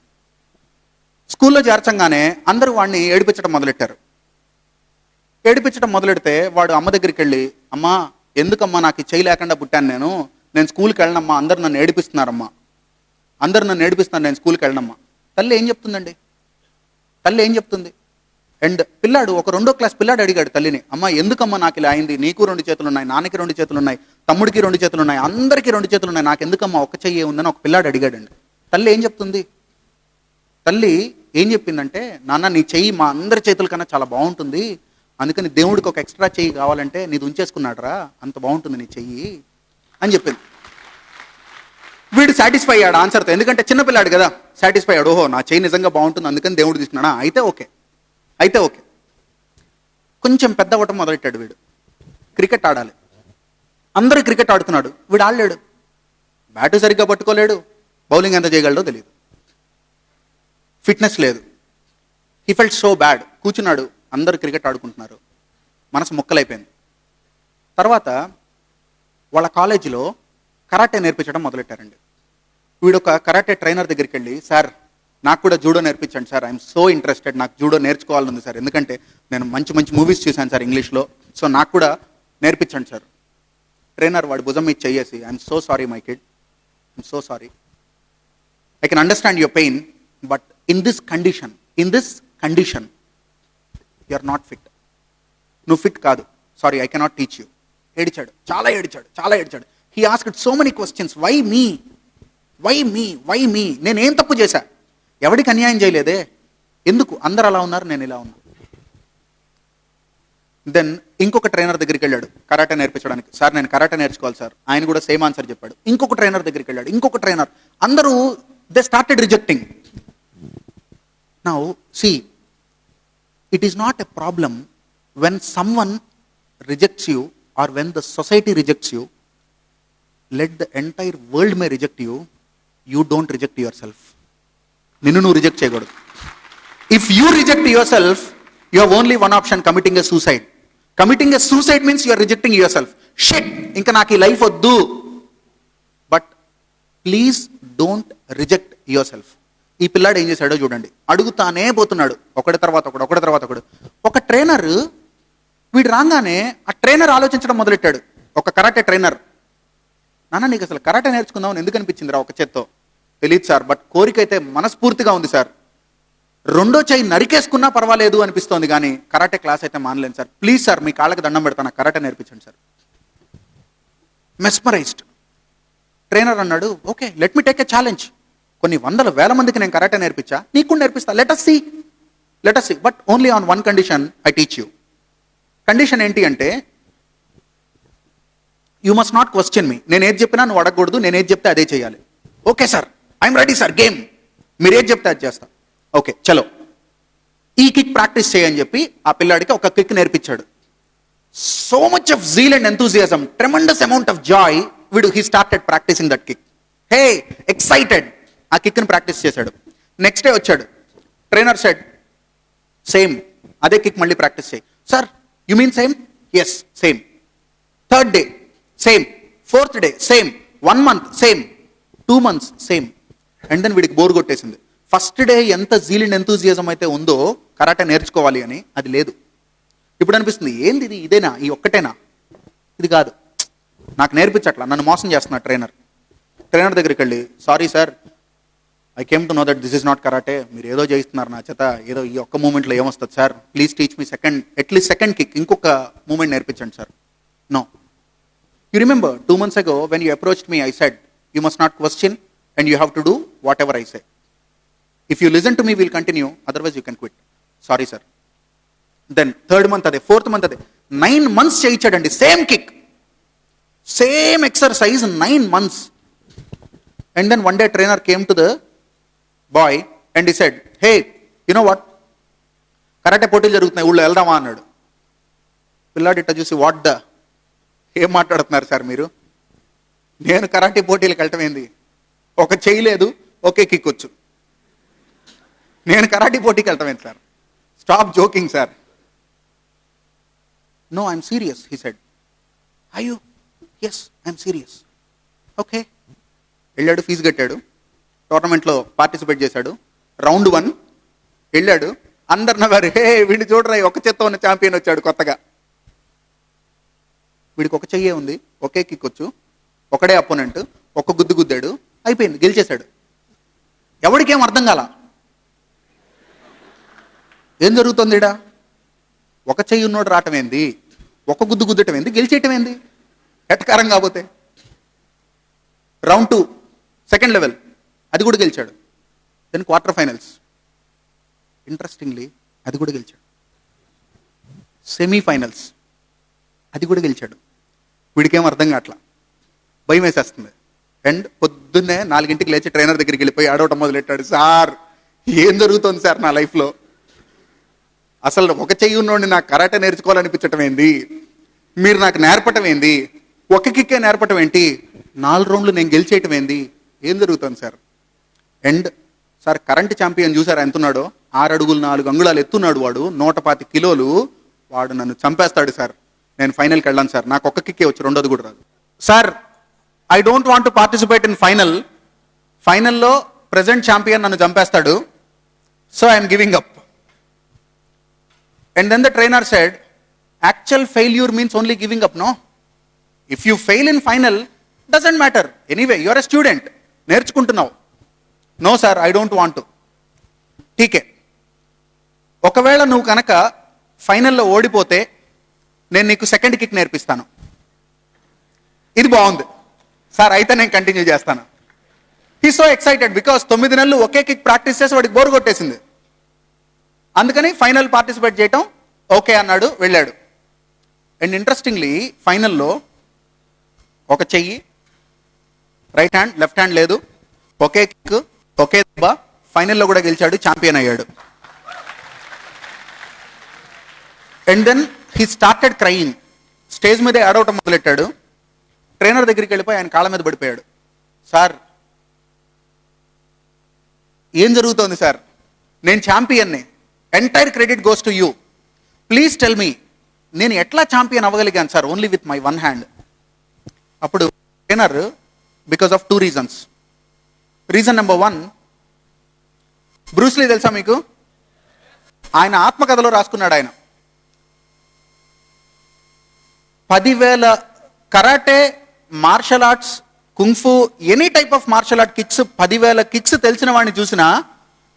స్కూల్లో చేర్చంగానే అందరూ వాడిని ఏడిపించడం మొదలెట్టారు. ఏడిపించడం మొదలెడితే వాడు అమ్మ దగ్గరికి వెళ్ళి, అమ్మా ఎందుకమ్మా నాకు ఈ చేయి లేకుండా పుట్టాను, నేను స్కూల్కి వెళ్ళనమ్మా, అందరు నన్ను ఏడిపిస్తున్నారమ్మా, అందరు నన్ను ఏడిపిస్తున్నారు, నేను స్కూల్కి వెళ్ళనమ్మా. తల్లి ఏం చెప్తుందండి? తల్లి ఏం చెప్తుంది? అండ్ పిల్లాడు, ఒక 2వ క్లాస్ పిల్లాడు అడిగాడు తల్లిని, అమ్మ ఎందుకమ్మా నాకు ఇలా అయింది, నీకు 2 చేతులు ఉన్నాయి, నాన్నకి 2 చేతులు ఉన్నాయి, తమ్ముడికి 2 చేతులు ఉన్నాయి, అందరికీ 2 చేతులు ఉన్నాయి, నాకు ఎందుకమ్మా ఒక చెయ్యి ఉందని ఒక పిల్లాడు అడిగాడండి. తల్లి ఏం చెప్తుంది? తల్లి ఏం చెప్పిందంటే, నాన్న నీ చెయ్యి మా అందరి చేతుల కన్నా చాలా బాగుంటుంది, అందుకని దేవుడికి ఒక ఎక్స్ట్రా చెయ్యి కావాలంటే నీది ఉంచేసుకున్నాడు రా, అంత బాగుంటుంది నీ చెయ్యి అని చెప్పింది. వీడు సాటిస్ఫై అయ్యాడు ఆన్సర్తో, ఎందుకంటే చిన్నపిల్లాడు కదా, సాటిస్ఫై అయ్యాడు. ఓహో నా చెయ్యి నిజంగా బాగుంటుంది అందుకని దేవుడు తీసుకున్నాడా, అయితే ఓకే. కొంచెం పెద్ద అవ్వటం మొదలెట్టాడు వీడు. క్రికెట్ ఆడాలి, అందరూ క్రికెట్ ఆడుతున్నాడు, వీడు ఆడలేడు, బ్యాటు సరిగ్గా పట్టుకోలేడు, బౌలింగ్ ఎంత చేయగలడో తెలియదు, ఫిట్నెస్ లేదు. He felt so bad. కూర్చున్నాడు, అందరూ క్రికెట్ ఆడుకుంటున్నారు, మనసు ముక్కలైపోయింది. తర్వాత వాళ్ళ కాలేజీలో కరాటే నేర్పించడం మొదలెట్టారండి. వీడు ఒక కరాటే ట్రైనర్ దగ్గరికి వెళ్ళి, సార్ నాకు కూడా జూడో నేర్పించండి సార్, ఐఎమ్ సో ఇంట్రెస్టెడ్, నాకు జూడో నేర్చుకోవాలని సార్, ఎందుకంటే నేను మంచి మంచి మూవీస్ చూశాను సార్ ఇంగ్లీష్లో, సో నాకు కూడా నేర్పించండి సార్. ట్రైనర్ వాడి భుజం మీద చెయ్యేసి, I'm so sorry my kid, I'm so sorry, I can understand your pain, but in this condition you are not fit, నువ్వు ఫిట్ కాదు, sorry I cannot teach you. ఏడిచాడు, చాలా ఏడిచాడు. He asked so many questions, why me, నేనేం తప్పు చేశా, ఎవడికి అన్యాయం చేయలేదే, ఎందుకు అందరు అలా ఉన్నారు నేను ఇలా ఉన్నా. దెన్ ఇంకొక ట్రైనర్ దగ్గరికి వెళ్ళాడు కరాటే నేర్పించడానికి, సార్ నేను కరాటే నేర్చుకోవాలి సార్, ఆయన కూడా సేమ్ ఆన్సర్ చెప్పాడు. ఇంకొక ట్రైనర్ దగ్గరికి వెళ్ళాడు, ఇంకొక ట్రైనర్, అందరూ they started rejecting. Now see, it is not a problem when someone rejects you or when the society rejects you, let the entire world may reject you, you don't reject yourself. నిన్ను నువ్వు రిజెక్ట్ చేయకూడదు. If you reject yourself, you have only one option, committing a suicide. Committing a suicide means you are rejecting yourself. Shit, ఇంకా నాకు ఈ లైఫ్ వద్దు. But please don't reject your self. ఈ పిల్లాడు ఏం చేశాడో చూడండి, అడుగుతానే పోతున్నాడు, ఒకటి తర్వాత ఒకడు. ఒక ట్రైనర్ వీడు రాగానే ఆ ట్రైనర్ ఆలోచించడం మొదలెట్టాడు. ఒక కరాటే ట్రైనర్, నాన్న నీకు అసలు కరాటే నేర్చుకుందామని ఎందుకు అనిపించింది రా ఒక చేత్తో? తెలియదు సార్, బట్ కోరిక అయితే మనస్ఫూర్తిగా ఉంది సార్, 2వ చెయ్యి నరికేసుకున్నా పర్వాలేదు అనిపిస్తోంది, కానీ కరాటే క్లాస్ అయితే మానలేను సార్, ప్లీజ్ సార్ మీ కాళ్ళకి దండం పెడతాను, కరాటే నేర్పించండి సార్. మెస్మరైజ్డ్. ట్రైనర్ అన్నాడు, okay let me take a challenge, కొన్ని 100,000 మందికి నేను కరాటే నేర్పించా, నీకు కూడా నేర్పిస్తా, let us see, but only on one condition, I teach you. Condition ఏంటి అంటే, you must not question me, నేను ఏది చెప్పినా నువ్వు అడగకూడదు, నేను ఏది చెప్తే అదే చేయాలి. Okay sir, I'm ready sir, game, మీరు ఏది చెప్తే అది చేస్తా. ఓకే చలో, ఈ కిక్ ప్రాక్టీస్ చేయని చెప్పి ఆ పిల్లాడికి ఒక కిక్ నేర్పించాడు. So much of zeal and enthusiasm, tremendous amount of joy, he started practising that kick. He excited, ఆ కిక్ని ప్రాక్టీస్ చేశాడు. నెక్స్ట్ డే వచ్చాడు, ట్రైనర్ సెడ్ సేమ్, అదే కిక్ మళ్ళీ ప్రాక్టీస్ చేయి. Sir you mean same? Yes same. 3rd day same, 4th day same, 1 month same, 2 months same. And then వీడికి బోర్ కొట్టేసింది. ఫస్ట్ డే ఎంత జీల్ అండ్ ఎంతూజియాజం అయితే ఉందో కరాటే నేర్చుకోవాలి అని, అది లేదు. ఇప్పుడు అనిపిస్తుంది, ఏంది ఇది, ఇదేనా, ఈ ఒక్కటేనా, ఇది కాదు, నాకు నేర్పించట్లా, నన్ను మోసం చేస్తున్నా ట్రైనర్ దగ్గరికి వెళ్ళి, sorry sir, I came to know that this is not karate, మీరు ఏదో చేయిస్తున్నారు నా చేత, ఏదో ఈ ఒక్క మూమెంట్లో ఏమొస్తుంది sir, please teach me at least second kick, ఇంకొక మూమెంట్ నేర్పించండి sir. No, you remember 2 months ago when you approached me, I said you must not question and you have to do whatever I say. If you listen to me, we'll continue, otherwise you can quit. Sorry sir. Then 3rd month ade, 4th month ade, 9 months చేయించాడండి, same kick, same exercise, 9 months. And then one day trainer came to the boy and he said, hey, you know what, karate పోటీలు జరుగుతున్నాయి ఊళ్ళో, వెళ్దామా అన్నాడు. పిల్లాడి ఇట్ట చూసి ఏం మాట్లాడుతున్నారు సార్ మీరు, నేను కరాటే పోటీలకు వెళ్ళటం ఏంది, ఒక చెయ్యి లేదు ఒకే కిక్ వచ్చు, నేను కరాటే పోటీకి వెళ్ళటం ఏంటి sir, stop joking sir. No I'm serious he said. అయ్యో ఎస్ ఐఎమ్ సీరియస్. ఓకే వెళ్ళాడు, ఫీజు కట్టాడు, టోర్నమెంట్లో పార్టిసిపేట్ చేశాడు. రౌండ్ 1 వెళ్ళాడు, అందరు నవ్వారు, హే వీడిని చూడరా ఒక చేత్తో ఉన్న ఛాంపియన్ వచ్చాడు కొత్తగా. వీడికి ఒక చెయ్యే ఉంది, ఒకే కిక్ వచ్చు, ఒకడే అపోనెంట్, ఒక గుద్దు గుద్దాడు, అయిపోయింది, గెలిచేశాడు. ఎవడికేం అర్థం కాల, ఏం జరుగుతుంది ఇడా, ఒక చెయ్యి ఉన్నోడు రావటం ఏంది, ఒక గుద్దు గుద్దటం ఏంది, గెలిచేయటం ఏంది, ఎటకారం కాకపోతే. రౌండ్ 2 సెకండ్ లెవెల్, అది కూడా గెలిచాడు. దెన్ క్వార్టర్ ఫైనల్స్, ఇంట్రెస్టింగ్లీ అది కూడా గెలిచాడు. సెమీఫైనల్స్, అది కూడా గెలిచాడు. వీడికేం అర్థం కావట్లా, భయం వేసేస్తుంది. అండ్ పొద్దున్నే 4 లేచి ట్రైనర్ దగ్గరికి వెళ్ళిపోయి ఆడవటం మొదలెట్టాడు. సార్ ఏం జరుగుతుంది సార్ నా లైఫ్లో, అసలు ఒక చెయ్యి ఉన్నోడిని నాకు కరాటే నేర్చుకోవాలనిపించటం ఏంది, మీరు నాకు నేర్పటం ఏంది, ఒక కిక్కే నేర్పటం ఏంటి, 4 రౌండ్లు నేను గెలిచేయటం ఏంది, ఏం జరుగుతుంది sir. And sir current champion చూసారా ఎంతున్నాడో, 6 అడుగులు 4 అంగుళాలు ఎత్తున్నాడు వాడు, 125 కిలోలు, వాడు నన్ను చంపేస్తాడు సార్, నేను ఫైనల్కి వెళ్ళాను సార్, నాకు ఒక్క కిక్కే వచ్చు, రెండోది కూడా రాదు sir. I don't want to participate in ఫైనల్లో ప్రెసెంట్ ఛాంపియన్ నన్ను చంపేస్తాడు, so I'm giving up. And then the trainer said, actual failure means only giving up, no. If you fail in final doesn't matter, anyway you are a student, నేర్చుకుంటున్నావు. No sir I don't want. ఠీకే, ఒకవేళ నువ్వు కనుక ఫైనల్లో ఓడిపోతే నేను నీకు సెకండ్ కిక్ నేర్పిస్తాను. ఇది బాగుంది సార్, అయితే నేను కంటిన్యూ చేస్తాను. హీ సో ఎక్సైటెడ్ బికాస్ 9 నెలలు ఒకే కిక్ ప్రాక్టీస్ చేసి వాడికి బోర్ కొట్టేసింది. అందుకని ఫైనల్ పార్టిసిపేట్ చేయటం ఓకే అన్నాడు, వెళ్ళాడు. అండ్ ఇంట్రెస్టింగ్లీ ఫైనల్లో ఒక చెయ్యి, రైట్ హ్యాండ్ లెఫ్ట్ హ్యాండ్ లేదు, ఒకే కిక్ ఒకే దెబ్బ, ఫైనల్లో కూడా గెలిచాడు, ఛాంపియన్ అయ్యాడు. And then he started crying, stage మీద ఏడవటం మొదలెట్టాడు. ట్రైనర్ దగ్గరికి వెళ్ళిపోయి ఆయన కాళ్ళ మీద పడిపోయాడు. సార్ ఏం జరుగుతోంది సార్, నేను ఛాంపియన్ని, entire credit goes to you, please tell me నేను ఎట్లా ఛాంపియన్ అవ్వగలిగాను sir only with my 1 hand. అప్పుడు trainer, because of 2 reasons. Reason number 1, Bruce Lee తెలుసా మీకు, ఆయన ఆత్మకథలో రాసుకున్నాడు, ఆయన 10,000 karate, martial arts, kung fu, any type of martial art kicks, 10,000 kicks తెలిసిన వాడిని చూసినా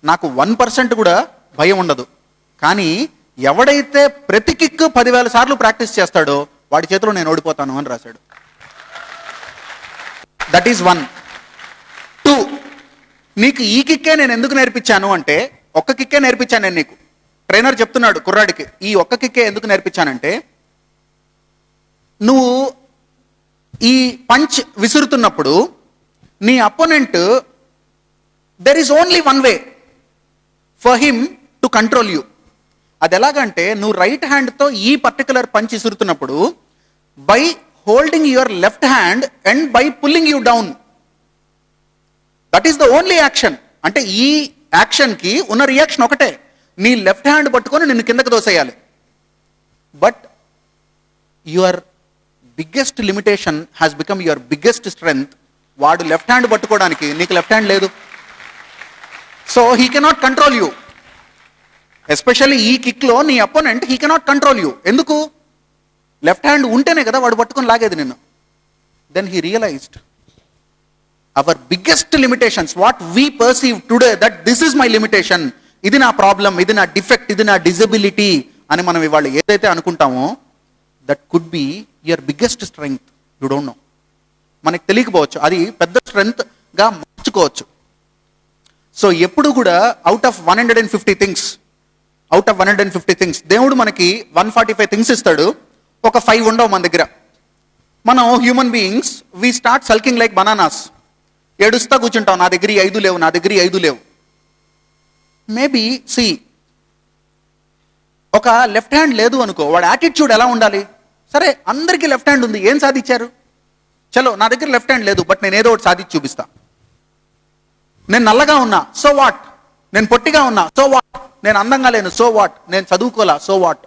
నాకు 1% కూడా భయం ఉండదు. కానీ ఎవడైతే ప్రతి కిక్ 10,000 సార్లు ప్రాక్టీస్ చేస్తాడో వాడి చేతిలో నేను ఓడిపోతాను అని రాశాడు. That is 1. 2, నీకు ఈ కిక్కే నేను ఎందుకు నేర్పించాను అంటే, ఒక్క కిక్కే నేర్పించాను నేను నీకు. ట్రైనర్ చెప్తున్నాడు కుర్రాడికి, ఈ ఒక్క కిక్కే ఎందుకు నేర్పించానంటే, నువ్వు ఈ పంచ్ విసురుతున్నప్పుడు నీ opponent, there is only 1 way for him to control you. అది ఎలాగంటే, నువ్వు రైట్ హ్యాండ్తో ఈ పర్టికులర్ పంచ్ విసురుతున్నప్పుడు by holding your left hand and by pulling you down, that is the only action. అంటే ఈ యాక్షన్కి ఉన్న రియాక్షన్ ఒకటే, నీ లెఫ్ట్ హ్యాండ్ పట్టుకొని నిన్ను కిందకు దోసేయాలి. But your biggest limitation has become your biggest strength. వాడు లెఫ్ట్ హ్యాండ్ పట్టుకోవడానికి, నీకు లెఫ్ట్ హ్యాండ్ లేదు, so he cannot control you. Especially ఈ కిక్లో నీ opponent he cannot control you. ఎందుకు? లెఫ్ట్ హ్యాండ్ ఉంటేనే కదా వాడు పట్టుకొని లాగేది నిన్ను. Then he realised our biggest limitations, what we perceive today, that this is my limitation, ఇది నా ప్రాబ్లం, ఇది నా డిఫెక్ట్, ఇది నా డిజబిలిటీ అని మనం ఇవాళ ఏదైతే అనుకుంటామో, that could be your biggest strength. You don't know, మనకు తెలియకపోవచ్చు, అది పెద్ద స్ట్రెంగ్త్గా మార్చుకోవచ్చు. సో ఎప్పుడు కూడా అవుట్ ఆఫ్ 150 థింగ్స్ దేవుడు మనకి 145 థింగ్స్ ఇస్తాడు, ఒక 5 ఉండవు మన దగ్గర. మనం human beings we start sulking like bananas, ఏడుస్తా కూర్చుంటాం, నా దగ్గర 5 లేవు, నా దగ్గర 5 లేవు. మేబీ సి ఒక లెఫ్ట్ హ్యాండ్ లేదు అనుకో, వాడి యాటిట్యూడ్ ఎలా ఉండాలి? సరే అందరికీ లెఫ్ట్ హ్యాండ్ ఉంది, ఏం సాధించారు? చలో నా దగ్గర లెఫ్ట్ హ్యాండ్ లేదు, బట్ నేను ఏదో ఒకటి సాధించి చూపిస్తా. నేను నల్లగా ఉన్నా, సో వాట్? నేను పొట్టిగా ఉన్నా, సో వాట్? నేను అందంగా లేను, సో వాట్? నేను చదువుకోలా, సో వాట్?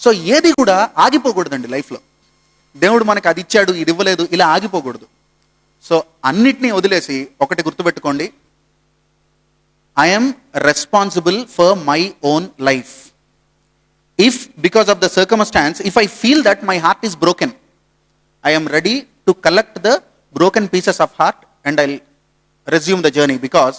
సో ఏది కూడా ఆగిపోకూడదండి లైఫ్లో. దేవుడు మనకి అది ఇచ్చాడు, ఇది ఇవ్వలేదు, ఇలా ఆగిపోకూడదు. సో అన్నిటినీ వదిలేసి ఒకటి గుర్తుపెట్టుకోండి, I'm responsible for my own life. If because of the circumstances, if I feel that my heart is broken, I am ready to collect the broken pieces of heart and I'll resume the journey because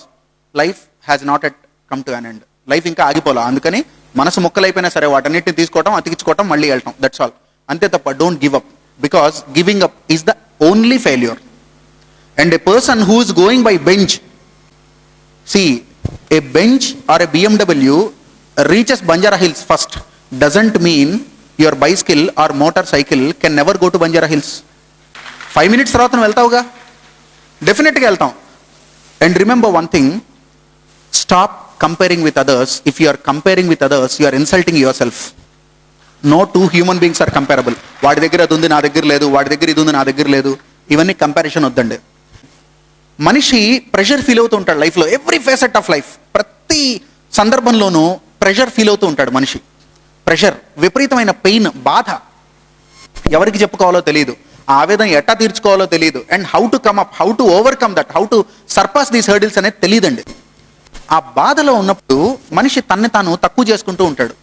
life has not yet come to an end. Life ఇంకా ఆగిపోలా, అందుకని మనసు ముక్కలైపోయినా సరే వాటన్నిటిని తీసుకోవటం, అతికించుకోవటం, మళ్ళీ వెళ్ళటం, దట్స్ ఆల్. అంతే తప్ప don't give up, because giving up is the only failure. And A person who is going by bench, see a bench or a BMW reaches Banjara Hills first doesn't mean your bicycle or motorcycle can never go to Banjara Hills. 5 minutes తర్వాత నువ్వు వెళ్తావుగా, డెఫినెట్గా వెళ్తాం. And remember one thing, stop comparing with others. If you are comparing with others, you are insulting yourself. No two human beings are comparable. వాడి దగ్గర అది ఉంది, నా దగ్గర లేదు, వాడి దగ్గర ఇది ఉంది, నా దగ్గర లేదు, ఇవన్నీ కంపారిజన్ వద్దండి. మనిషి ప్రెషర్ ఫీల్ అవుతూ ఉంటాడు లైఫ్లో, ఎవ్రీ ఫేసెట్ ఆఫ్ లైఫ్, ప్రతి సందర్భంలోనూ ప్రెషర్ ఫీల్ అవుతూ ఉంటాడు మనిషి. ప్రెషర్, విపరీతమైన పెయిన్, బాధ, ఎవరికి చెప్పుకోవాలో తెలియదు, ఆ ఆవేదన ఎట్టా తీర్చుకోవాలో తెలియదు. And how to come up, how to overcome that, how to surpass these hurdles అనేది తెలియదండి. ఆ బాధలో ఉన్నప్పుడు మనిషి తన్ని తాను తక్కువ చేసుకుంటూ ఉంటాడు.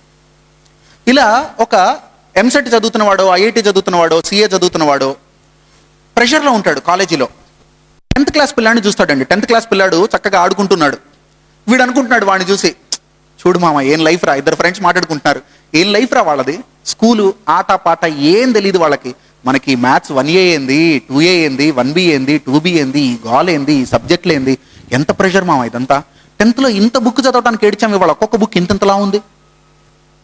ఇలా ఒక ఎంసెట్ చదువుతున్నవాడో, ఐఐటి చదువుతున్నవాడో, సిఏ చదువుతున్నవాడో ప్రెషర్లో ఉంటాడు కాలేజీలో. 10th క్లాస్ పిల్లాడిని చూస్తాడండి. 10th క్లాస్ పిల్లాడు చక్కగా ఆడుకుంటున్నాడు. వీడు అనుకుంటున్నాడు వాడిని చూసి, చూడు మామ ఏం లైఫ్ రా, ఇద్దరు ఫ్రెండ్స్ మాట్లాడుకుంటున్నారు, ఏం లైఫ్ రా వాళ్ళది, స్కూలు ఆట పాట ఏం తెలియదు వాళ్ళకి. మనకి మ్యాథ్స్ 1A ఏంది, 2A ఏంది, 1B ఏంది, 2B ఏంది, ఈ గోల్ ఏంది, ఈ సబ్జెక్టులు ఏంది, ఎంత ప్రెషర్ మామ ఇదంతా. 10thలో ఇంత బుక్ చదవడానికి ఏడ్చాం, ఇవాళ ఒక్కొక్క బుక్ ఇంతలా ఉంది.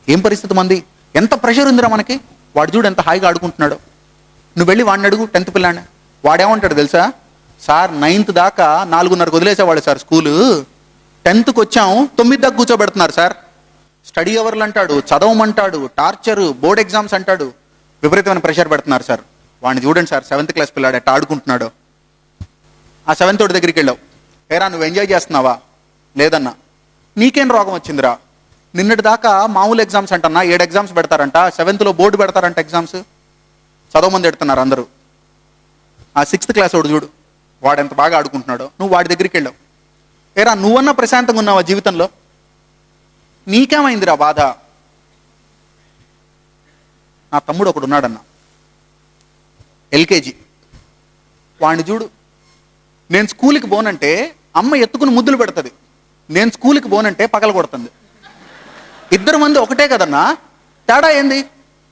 ఏం పరిస్థితి మంది, ఎంత ప్రెషర్ ఉందిరా మనకి. వాడు చూడు ఎంత హాయిగా ఆడుకుంటున్నాడు. నువ్వు వెళ్ళి వాడిని అడుగు, 10th పిల్లాడిని, వాడేమంటాడు తెలుసా? సార్ 9th దాకా 4:30 వదిలేసేవాడు సార్ స్కూలు, 10thకి వచ్చాం 9 దాకా కూర్చోబెడుతున్నారు సార్. స్టడీ అవర్లు అంటాడు, చదవమంటాడు, టార్చరు, బోర్డ్ ఎగ్జామ్స్ అంటాడు, విపరీతమైన ప్రెషర్ పెడుతున్నారు సార్. వాడిని చూడండి సార్ 7th క్లాస్ పిల్లాడు ఎట్లా ఆడుకుంటున్నాడు. ఆ 7th తోటి దగ్గరికి వెళ్ళావు, ఏరా నువ్వు ఎంజాయ్ చేస్తున్నావా? లేదన్నా. నీకేం రోగం వచ్చిందిరా? నిన్నటి దాకా మామూలు ఎగ్జామ్స్ అంటన్నా 7 ఎగ్జామ్స్ పెడతారంట, 7thలో బోర్డు పెడతారంట ఎగ్జామ్స్, చదవమంది పెడుతున్నారు అందరూ. ఆ 6th క్లాస్ వాడు చూడు, వాడు ఎంత బాగా ఆడుకుంటున్నాడో. నువ్వు వాడి దగ్గరికి వెళ్ళావు, ఏరా నువ్వన్నా ప్రశాంతంగా ఉన్నావా జీవితంలో? నీకేమైందిరా బాధ? నా తమ్ముడు ఒకడు ఉన్నాడన్న, LKG, వాడిని చూడు, నేను స్కూల్కి పోనంటే అమ్మ ఎత్తుకుని ముద్దులు పెడుతుంది, నేను స్కూల్కి పోనంటే పగల కొడుతుంది. 2 మంది ఒకటే కదన్నా, తేడా ఏంది?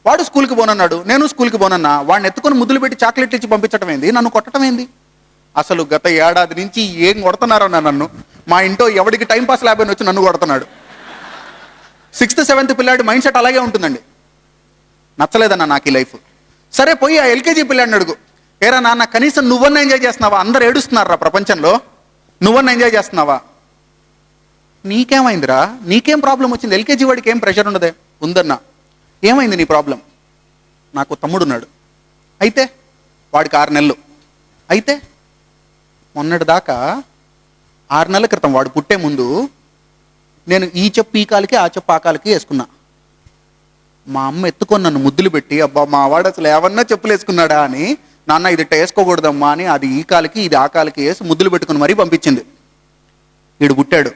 వాడు స్కూల్కి పోనన్నాడు, నేను స్కూల్కి పోనన్నా. వాడిని ఎత్తుకుని ముద్దులు పెట్టి చాక్లెట్లు ఇచ్చి పంపించడం ఏంది, నన్ను కొట్టడం ఏంది? అసలు గత ఏడాది నుంచి ఏం కొడుతున్నారన్నా నన్ను. మా ఇంట్లో ఎవడికి టైంపాస్ ల్యాబ్ అని వచ్చి నన్ను కొడుతున్నాడు. 6th 7th పిల్లాడి మైండ్ సెట్ అలాగే ఉంటుందండి. నచ్చలేదన్నా నాకు ఈ లైఫ్. సరే పోయి ఆ LKG పిల్లాడిని అడుగు, ఏరా నాన్న కనీసం నువ్వన్నా ఎంజాయ్ చేస్తున్నావా? అందరు ఏడుస్తున్నారా ప్రపంచంలో, నువ్వన్నా ఎంజాయ్ చేస్తున్నావా? నీకేమైందిరా? నీకేం ప్రాబ్లం వచ్చింది? LKG వాడికి ఏం ప్రెషర్ ఉండదే? ఉందన్నా. ఏమైంది నీ ప్రాబ్లం? నాకు తమ్ముడు ఉన్నాడు, అయితే వాడికి 6 నెలలు, అయితే మొన్నటి దాకా 6 నెలల క్రితం వాడు పుట్టే ముందు నేను ఈ చెప్పు ఈ కాలికి, ఆ చెప్పు ఆ కాలికి వేసుకున్నా. మా అమ్మ ఎత్తుకొని నన్ను ముద్దులు పెట్టి, అబ్బా మా వాడు అసలు ఏమన్నా చెప్పులు వేసుకున్నాడా అని, నాన్న ఇది వేసుకోకూడదమ్మా అని అది ఈ కాలికి ఇది ఆ కాలికి వేసి ముద్దులు పెట్టుకుని మరీ పంపించింది. వీడు పుట్టాడు,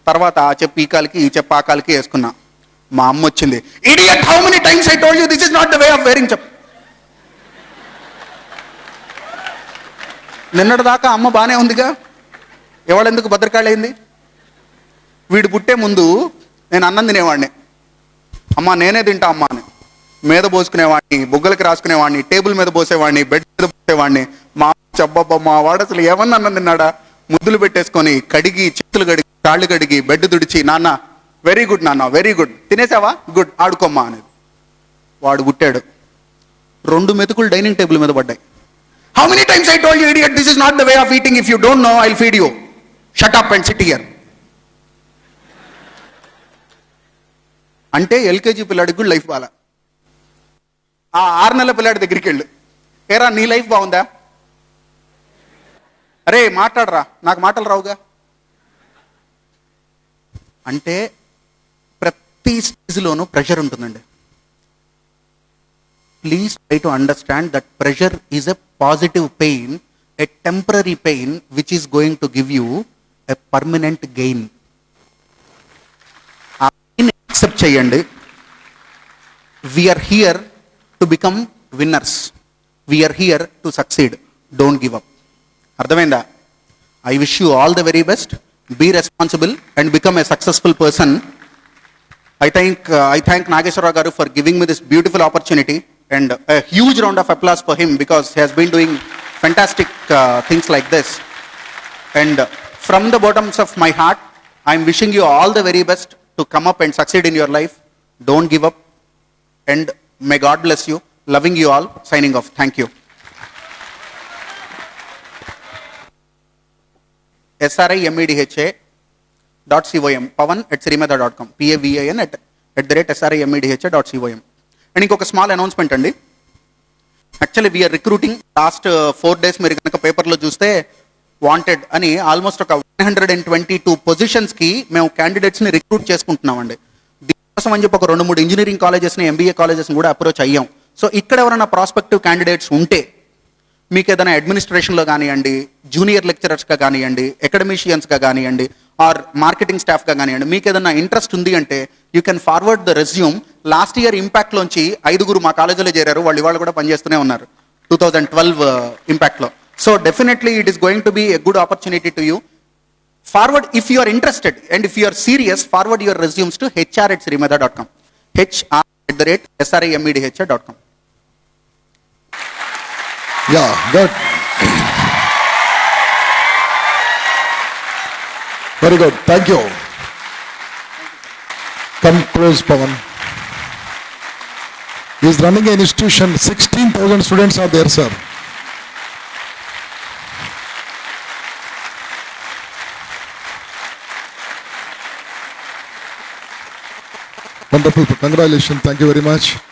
తర్వాత ఆ చెప్పు ఈ కాలికి ఈ చెప్పు ఆ కాలికి వేసుకున్నా. మా అమ్మ వచ్చింది, idiot how many times I told you this is not the way of wearing చెప్పు. నిన్నటి దాకా అమ్మ బాగానే ఉందిగా, ఎవడెందుకు భద్రకాళైంది? వీడు పుట్టే ముందు నేను అన్నం తినేవాడిని, అమ్మ నేనే తింటా అమ్మ అని మీద పోసుకునేవాడిని, బుగ్గలకి రాసుకునేవాడిని, టేబుల్ మీద పోసేవాడిని, బెడ్ మీద పోసేవాడిని. మా చెబ్బబ్బ మా వాడు అసలు ఏమన్నా అన్నం తిన్నాడా? ముద్దులు పెట్టేసుకొని కడిగి, చేతులు కడిగి, కాళ్ళు కడిగి, బెడ్ తుడిచి, నాన్న వెరీ గుడ్ నాన్న వెరీ గుడ్, తినేసావా, గుడ్, ఆడుకోమ్మా అనేది. వాడు పుట్టాడు, 2 మెతుకులు డైనింగ్ టేబుల్ మీద పడ్డాయి. How many times I told you idiot this is not the way of eating, if you don't know I will feed you, shut up and SIT here. అంటే ఎల్కేజీ పిల్లాడికి కూడా లైఫ్ బాగా. ఆ 6 నెలల పిల్లాడి దగ్గరికి వెళ్ళు, ఏరా నీ లైఫ్ బాగుందా, అరే మాట్లాడరా, నాకు మాటలు రావుగా. అంటే ప్రతి స్టేజ్లోనూ ప్రెషర్ ఉంటుందండి. Please try to understand that pressure is a positive pain, a temporary pain which is going to give you a permanent gain. ఆ పెయిన్ యాక్సెప్ట్ చేయండి. We're here to become winners, we're here to succeed, don't give up. అర్థమైందా? I wish you all the very best. Be responsible and become a successful person. I thank Nageshwara Garu for giving me this beautiful opportunity, and a huge round of applause for him because he has been doing fantastic things like this. And from the bottoms of my heart, I am wishing you all the very best to come up and succeed in your life. Don't give up, and may God bless you. Loving you all. Signing off. Thank you. SRIMEDHA.com, pavan@srimedha.com, pavan@srimedha.com. And ఇంకొక స్మాల్ అనౌన్స్మెంట్ అండి. Actually we are recruiting. Last 4 days మీరు కనుక పేపర్లో చూస్తే వాంటెడ్ అని ఆల్మోస్ట్ ఒక 122 పొజిషన్స్కి మేము క్యాండిడేట్స్ని రిక్రూట్ చేసుకుంటున్నామండి. దీనికోసం అని చెప్పి ఒక 2-3 ఇంజనీరింగ్ కాలేజెస్ని, ఎంబీఏ కాలేజెస్ని కూడా అప్రోచ్ అయ్యాం. సో ఇక్కడ ఎవరైనా ప్రాస్పెక్టివ్ క్యాండిడేట్స్ ఉంటే, మీకు ఏదైనా అడ్మినిస్ట్రేషన్లో కానివ్వండి, జూనియర్ లెక్చరర్స్గా కానివ్వండి, అకాడమిషియన్స్గా కానివ్వండి, ఆర్ మార్కెటింగ్ స్టాఫ్గా కానివ్వండి, మీకు ఏదైనా ఇంట్రెస్ట్ ఉంది అంటే you can forward the resume. Last year ఇంపాక్ట్లోంచి 5 మా కాలేజీలో చేరారు. వాళ్ళు ఇవాళ కూడా పనిచేస్తూనే ఉన్నారు 2012 ఇంపాక్ట్లో. So definitely it is going to be a good opportunity to you. Forward if you are interested and if you are serious, forward your resumes to hr@srimedha.com, hr@srimedha.com. Yeah, good. Very good. Thank you. Come close, Pavan. He is running an institution. 16,000 students are there, sir. Wonderful. Congratulations. Thank you very much.